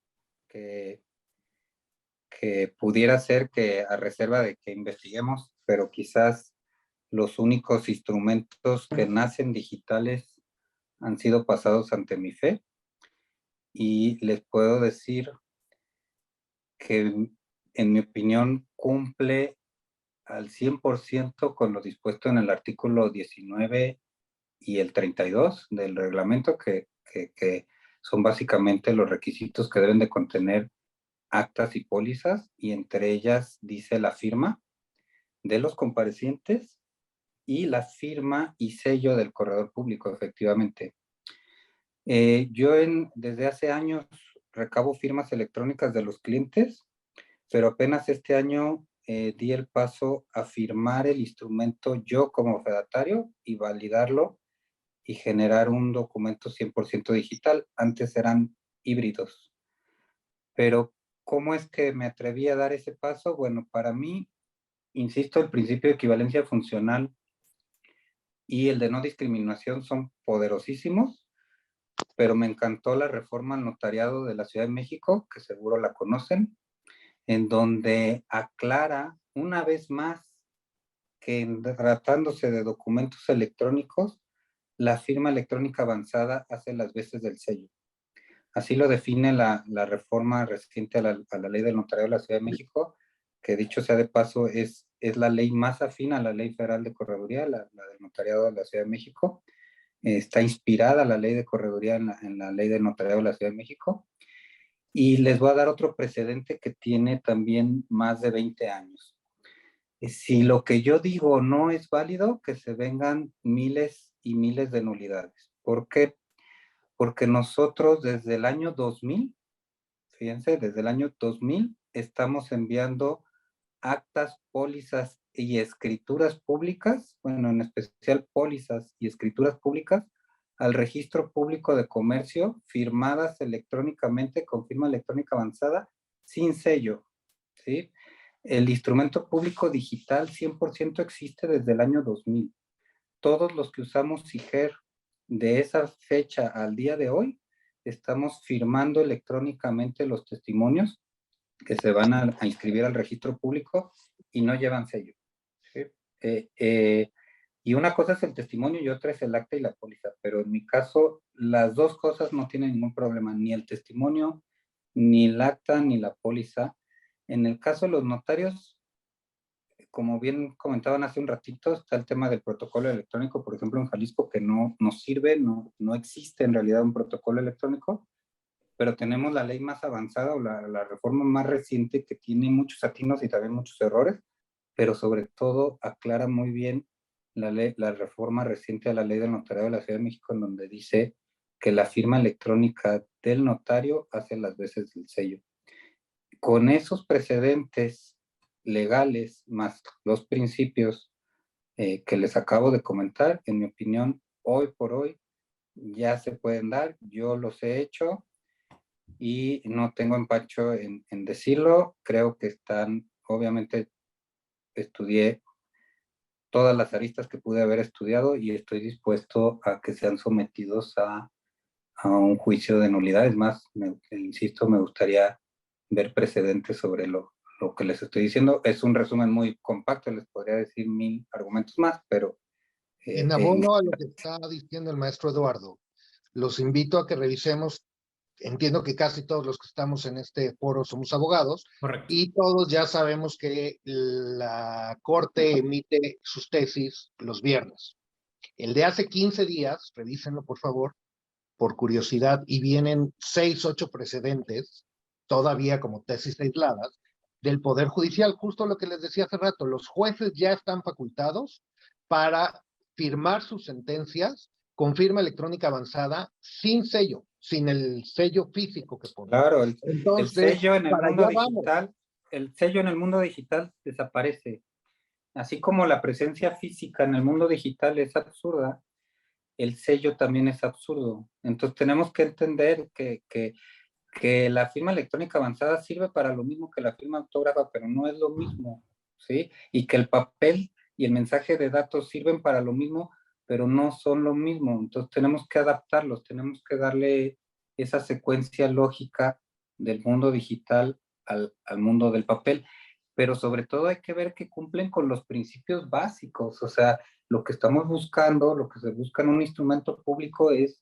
que pudiera ser que, a reserva de que investiguemos, pero quizás los únicos instrumentos que nacen digitales han sido pasados ante mi fe. Y les puedo decir que, en mi opinión, cumple al 100% con lo dispuesto en el artículo 19 y el 32 del reglamento, que son básicamente los requisitos que deben de contener actas y pólizas, y entre ellas dice la firma de los comparecientes y la firma y sello del corredor público, efectivamente. Yo desde hace años recabo firmas electrónicas de los clientes, pero apenas este año di el paso a firmar el instrumento yo como fedatario y validarlo y generar un documento 100% digital. Antes eran híbridos. Pero, ¿cómo es que me atreví a dar ese paso? Bueno, para mí, insisto, el principio de equivalencia funcional y el de no discriminación son poderosísimos, pero me encantó la reforma al notariado de la Ciudad de México, que seguro la conocen, en donde aclara una vez más que, tratándose de documentos electrónicos, la firma electrónica avanzada hace las veces del sello. Así lo define la reforma reciente a la ley del notariado de la Ciudad de México, que, dicho sea de paso, es la ley más afín a la ley federal de correduría, la del notariado de la Ciudad de México. Está inspirada la ley de correduría en la ley del notariado de la Ciudad de México. Y les voy a dar otro precedente que tiene también más de 20 años. Si lo que yo digo no es válido, que se vengan miles y miles de nulidades. ¿Por qué? Porque nosotros desde el año 2000, fíjense, desde el año 2000 estamos enviando actas, pólizas y escrituras públicas, bueno, en especial pólizas y escrituras públicas, al Registro Público de Comercio, firmadas electrónicamente con firma electrónica avanzada, sin sello, ¿sí? El instrumento público digital 100% existe desde el año 2000. Todos los que usamos SIGER de esa fecha al día de hoy, estamos firmando electrónicamente los testimonios que se van a inscribir al registro público y no llevan sello. ¿Sí? Y una cosa es el testimonio y otra es el acta y la póliza, pero en mi caso las dos cosas no tienen ningún problema, ni el testimonio, ni el acta, ni la póliza. En el caso de los notarios, como bien comentaban hace un ratito, está el tema del protocolo electrónico, por ejemplo, en Jalisco, que no sirve, no existe en realidad un protocolo electrónico, pero tenemos la ley más avanzada o la reforma más reciente, que tiene muchos atinos y también muchos errores, pero sobre todo aclara muy bien la reforma reciente a la ley del notariado de la Ciudad de México, en donde dice que la firma electrónica del notario hace las veces del sello. Con esos precedentes legales más los principios que les acabo de comentar, en mi opinión, hoy por hoy ya se pueden dar. Yo los he hecho y no tengo empacho en decirlo. Creo que están, obviamente, estudié todas las aristas que pude haber estudiado y estoy dispuesto a que sean sometidos a un juicio de nulidad. Es más, insisto, me gustaría ver precedentes sobre lo que les estoy diciendo. Es un resumen muy compacto, les podría decir 1000 argumentos más, pero...
En abono a lo que está diciendo el maestro Eduardo, los invito a que revisemos. Entiendo que casi todos los que estamos en este foro somos abogados.
Correcto.
Y todos ya sabemos que la Corte emite sus tesis los viernes. El de hace 15 días, revísenlo por favor, por curiosidad, y vienen 6, 8 precedentes, todavía como tesis aisladas, del Poder Judicial. Justo lo que les decía hace rato, los jueces ya están facultados para firmar sus sentencias con firma electrónica avanzada sin sello, sin el sello físico que pone.
Claro, el
Entonces,
sello en el
para
mundo
allá vamos.
digital, el sello en el mundo digital desaparece. Así como la presencia física en el mundo digital es absurda, el sello también es absurdo. Entonces tenemos que entender que la firma electrónica avanzada sirve para lo mismo que la firma autógrafa, pero no es lo mismo, ¿sí? Y que el papel y el mensaje de datos sirven para lo mismo, pero no son lo mismo. Entonces tenemos que adaptarlos, tenemos que darle esa secuencia lógica del mundo digital al mundo del papel. Pero sobre todo hay que ver que cumplen con los principios básicos. O sea, lo que estamos buscando, lo que se busca en un instrumento público es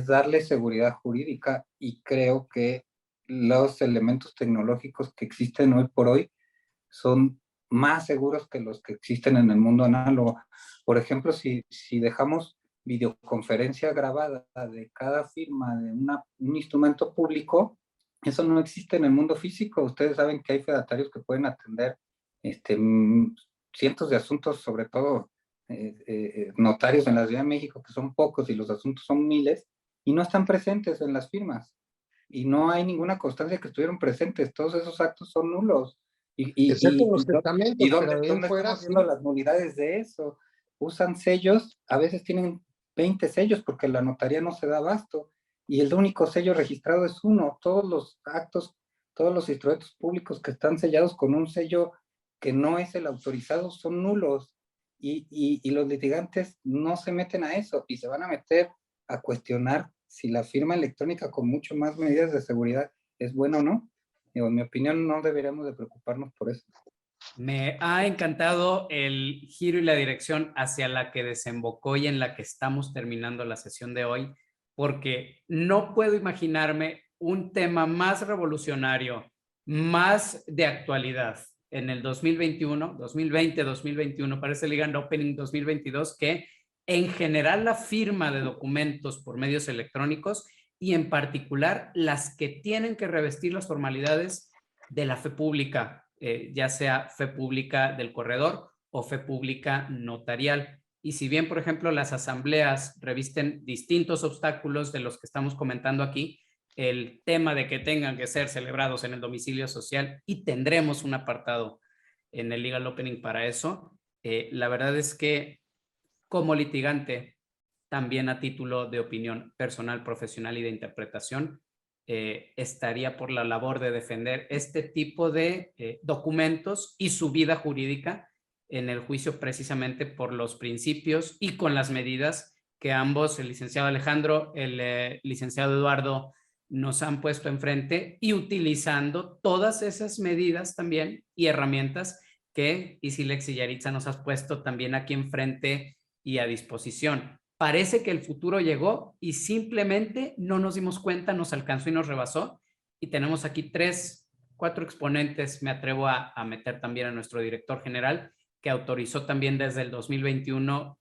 darle seguridad jurídica, y creo que los elementos tecnológicos que existen hoy por hoy son más seguros que los que existen en el mundo análogo. Por ejemplo, si dejamos videoconferencia grabada de cada firma de un instrumento público, eso no existe en el mundo físico. Ustedes saben que hay fedatarios que pueden atender cientos de asuntos, sobre todo notarios en la Ciudad de México, que son pocos y los asuntos son miles, y no están presentes en las firmas. Y no hay ninguna constancia que estuvieron presentes. Todos esos actos son nulos.
Excepto los testamentos,
¿Y
pero de ahí
dónde
fuera,
estamos viendo
sí.
las nulidades de eso? Usan sellos, a veces tienen 20 sellos porque la notaría no se da abasto, y el único sello registrado es uno. Todos los actos, todos los instrumentos públicos que están sellados con un sello que no es el autorizado son nulos, y los litigantes no se meten a eso, y se van a meter a cuestionar si la firma electrónica con mucho más medidas de seguridad es buena o no. Digo, en mi opinión, no deberíamos de preocuparnos por eso.
Me ha encantado el giro y la dirección hacia la que desembocó y en la que estamos terminando la sesión de hoy, porque no puedo imaginarme un tema más revolucionario, más de actualidad en el 2021, 2020, 2021, parece Legal Opening 2022, que en general la firma de documentos por medios electrónicos, y en particular las que tienen que revestir las formalidades de la fe pública, ya sea fe pública del corredor o fe pública notarial. Y si bien, por ejemplo, las asambleas revisten distintos obstáculos de los que estamos comentando aquí, el tema de que tengan que ser celebrados en el domicilio social, y tendremos un apartado en el Legal Opening para eso, la verdad es que como litigante, también a título de opinión personal, profesional y de interpretación, estaría por la labor de defender este tipo de documentos y su vida jurídica en el juicio, precisamente por los principios y con las medidas que ambos, el licenciado Alejandro, el licenciado Eduardo, nos han puesto enfrente, y utilizando todas esas medidas también y herramientas que Isilex y Yaritza nos has puesto también aquí enfrente y a disposición. Parece que el futuro llegó y simplemente no nos dimos cuenta, nos alcanzó y nos rebasó, y tenemos aquí 4 exponentes, me atrevo a meter también a nuestro director general, que autorizó también desde el 2021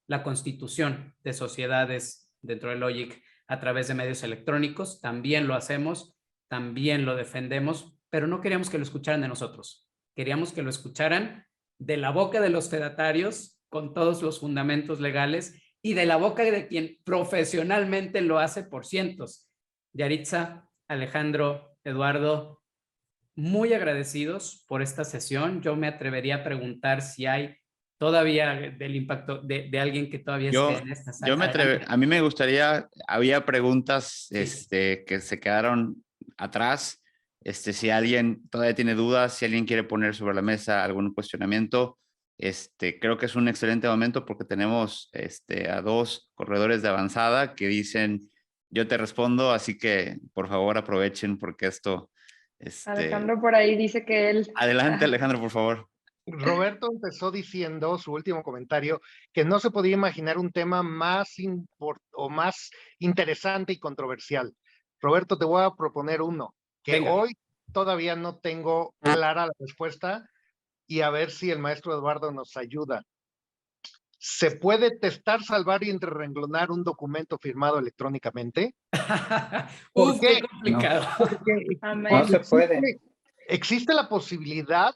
la constitución de sociedades dentro del LOGIC a través de medios electrónicos. También lo hacemos, también lo defendemos, pero no queríamos que lo escucharan de nosotros, queríamos que lo escucharan de la boca de los fedatarios con todos los fundamentos legales, y de la boca de quien profesionalmente lo hace por cientos. Yaritza, Alejandro, Eduardo, muy agradecidos por esta sesión. Yo me atrevería a preguntar si hay todavía del impacto de alguien que todavía esté en esta sala.
A mí me gustaría, había preguntas que se quedaron atrás. Si alguien todavía tiene dudas, si alguien quiere poner sobre la mesa algún cuestionamiento, creo que es un excelente momento, porque tenemos a 2 corredores de avanzada que dicen, yo te respondo, así que por favor aprovechen, porque esto...
Alejandro por ahí dice que él...
Adelante, Alejandro, por favor.
Roberto empezó diciendo, su último comentario, que no se podía imaginar un tema más interesante y controversial. Roberto, te voy a proponer uno, que
Venga.
Hoy todavía no tengo clara la respuesta, y a ver si el maestro Eduardo nos ayuda. ¿Se puede testar, salvar y entrerenglonar un documento firmado electrónicamente?
Uf,
qué?
qué complicado.
Porque
No se puede.
existe la posibilidad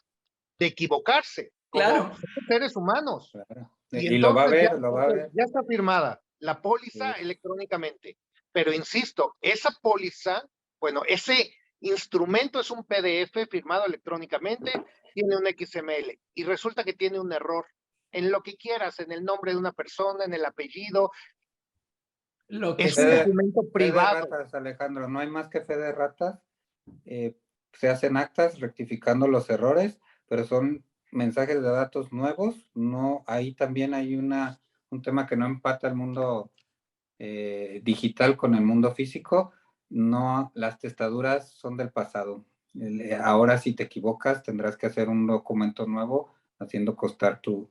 de equivocarse. Como
Claro.
seres humanos.
Claro.
Y
lo va a
entonces
ver, lo va a ver.
ya está firmada la póliza
Sí.
electrónicamente. Pero insisto, esa póliza, bueno, ese instrumento es un PDF firmado electrónicamente, tiene un XML y resulta que tiene un error en lo que quieras, en el nombre de una persona, en el apellido.
Lo que
Es un
sea.
documento
Fe de
privado.
ratas, Alejandro, no hay más que fe de ratas. Se hacen actas rectificando los errores, pero son mensajes de datos nuevos. No, ahí también hay un tema que no empata el mundo digital con el mundo físico. No, las testaduras son del pasado. Ahora si te equivocas tendrás que hacer un documento nuevo haciendo constar tu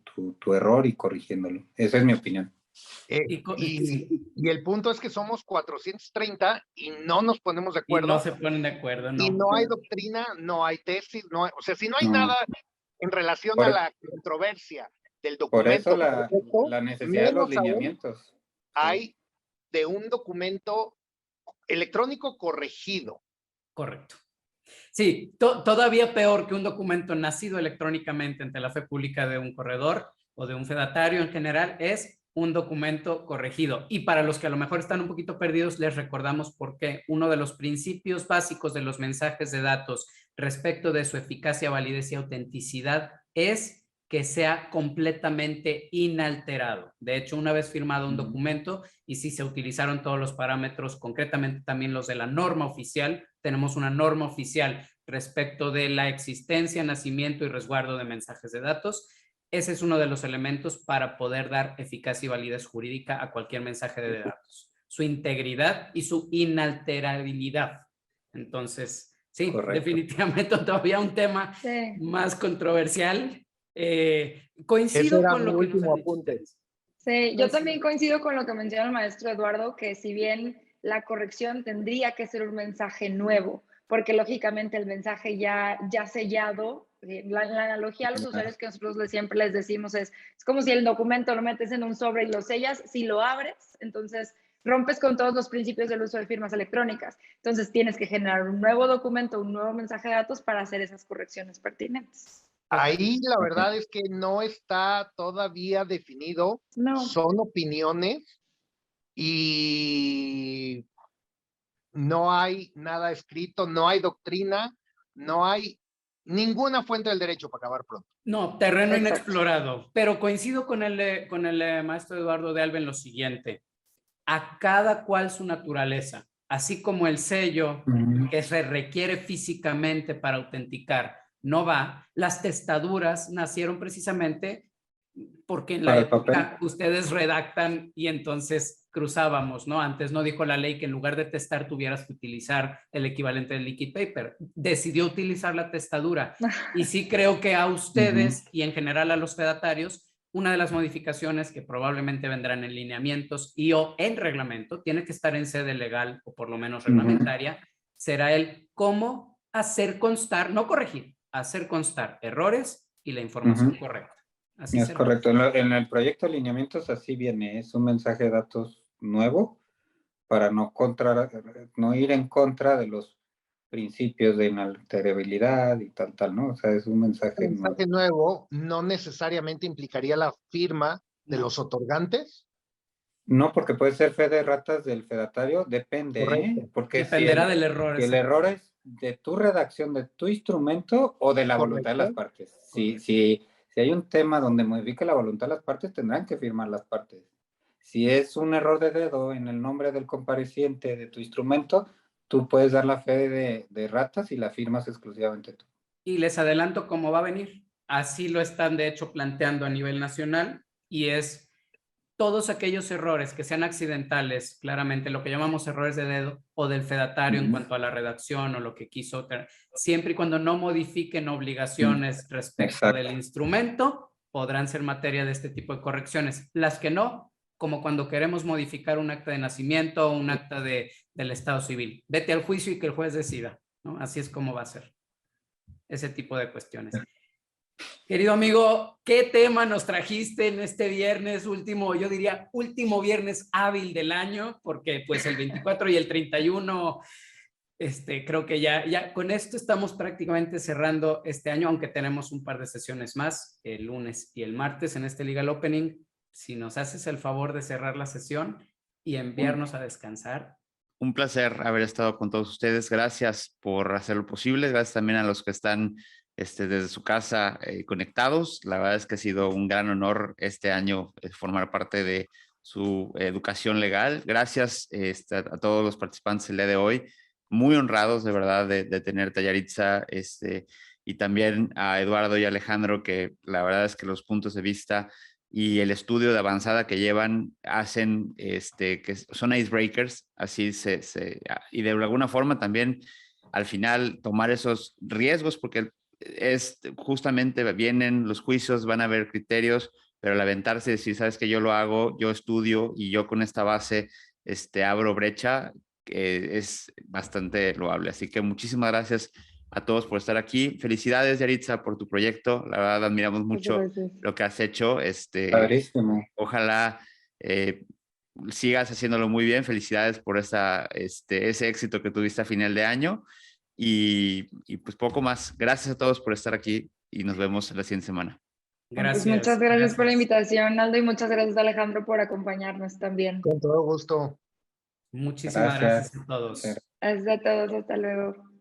error y corrigiéndolo. Esa es mi opinión.
Y el punto es que somos 430 y no nos ponemos de
Y
acuerdo.
no se ponen de acuerdo,
Y
no.
no hay doctrina, no hay tesis, no hay, o sea, si no hay
No.
nada en relación a la controversia del
Por eso
documento,
la necesidad de los
menos aún
lineamientos.
hay de un documento electrónico corregido.
Correcto. Sí, todavía peor que un documento nacido electrónicamente ante la fe pública de un corredor o de un fedatario en general es un documento corregido. Y para los que a lo mejor están un poquito perdidos, les recordamos por qué uno de los principios básicos de los mensajes de datos respecto de su eficacia, validez y autenticidad es que sea completamente inalterado. De hecho, una vez firmado un documento y si se utilizaron todos los parámetros, concretamente también los de la norma oficial, tenemos una norma oficial respecto de la existencia, nacimiento y resguardo de mensajes de datos. Ese es uno de los elementos para poder dar eficacia y validez jurídica a cualquier mensaje de datos. Su integridad y su inalterabilidad. Entonces, sí, correcto. Definitivamente todavía un tema más controversial. Coincido con lo que nos han dicho ustedes.
Sí, yo también coincido con lo que menciona el maestro Eduardo, que si bien la corrección tendría que ser un mensaje nuevo, porque lógicamente el mensaje ya sellado, la analogía a los usuarios que nosotros siempre les decimos es como si el documento lo metes en un sobre y lo sellas, si lo abres, entonces rompes con todos los principios del uso de firmas electrónicas. Entonces tienes que generar un nuevo documento, un nuevo mensaje de datos para hacer esas correcciones pertinentes.
Ahí la verdad es que no está todavía definido, son opiniones y no hay nada escrito, no hay doctrina, no hay ninguna fuente del derecho para acabar pronto.
No, terreno inexplorado, pero coincido con el maestro Eduardo de Alba en lo siguiente, a cada cual su naturaleza, así como el sello que se requiere físicamente para autenticar no va, las testaduras nacieron precisamente porque en la época ustedes redactan y entonces cruzábamos, ¿no? Antes no dijo la ley que en lugar de testar tuvieras que utilizar el equivalente del liquid paper. Decidió utilizar la testadura. Y sí creo que a ustedes y en general a los fedatarios, una de las modificaciones que probablemente vendrán en lineamientos y o en reglamento, tiene que estar en sede legal o por lo menos reglamentaria, será el cómo hacer constar, no corregir, hacer constar errores y la información correcta. Así
es correcto. En el proyecto de lineamientos así viene, es un mensaje de datos nuevo para no ir en contra de los principios de inalterabilidad y tal, ¿no? O sea, es un mensaje
nuevo. No necesariamente implicaría la firma de los otorgantes.
No, porque puede ser fe de ratas del fedatario, depende, porque
dependerá del error.
Si el error es de tu redacción, de tu instrumento o de la voluntad de las partes. Si hay un tema donde modifique la voluntad de las partes, tendrán que firmar las partes. Si es un error de dedo en el nombre del compareciente de tu instrumento, tú puedes dar la fe de ratas y la firmas exclusivamente tú.
Y les adelanto cómo va a venir. Así lo están, de hecho, planteando a nivel nacional y es todos aquellos errores que sean accidentales, claramente lo que llamamos errores de dedo o del fedatario en cuanto a la redacción o lo que quiso, siempre y cuando no modifiquen obligaciones respecto del instrumento, podrán ser materia de este tipo de correcciones. Las que no, como cuando queremos modificar un acta de nacimiento o un acta del estado civil. Vete al juicio y que el juez decida, ¿no? Así es como va a ser ese tipo de cuestiones. Querido amigo, ¿qué tema nos trajiste en este viernes último, yo diría último viernes hábil del año? Porque pues el 24 y el 31 creo que ya con esto estamos prácticamente cerrando este año, aunque tenemos un par de sesiones más, el lunes y el martes en este Legal Opening. Si nos haces el favor de cerrar la sesión y enviarnos a descansar.
Un placer haber estado con todos ustedes. Gracias por hacer lo posible. Gracias también a los que están desde su casa conectados. La verdad es que ha sido un gran honor este año formar parte de su educación legal. Gracias a todos los participantes el día de hoy. Muy honrados, de verdad, de tenerte a Yaritza, y también a Eduardo y Alejandro, que la verdad es que los puntos de vista y el estudio de avanzada que llevan hacen que son icebreakers, así y de alguna forma también al final tomar esos riesgos, porque justamente vienen los juicios, van a haber criterios, pero al aventarse y decir, sabes que yo lo hago, yo estudio y yo con esta base abro brecha, es bastante loable. Así que muchísimas gracias a todos por estar aquí. Felicidades, Yaritza, por tu proyecto. La verdad, admiramos mucho lo que has hecho.
Padrísimo.
Ojalá sigas haciéndolo muy bien. Felicidades por ese éxito que tuviste a final de año. Y pues poco más. Gracias a todos por estar aquí y nos vemos la siguiente semana.
Gracias.
Pues muchas gracias por la invitación, Aldo, y muchas gracias, Alejandro, por acompañarnos también.
Con todo gusto.
Muchísimas gracias a todos.
Gracias a todos, hasta luego.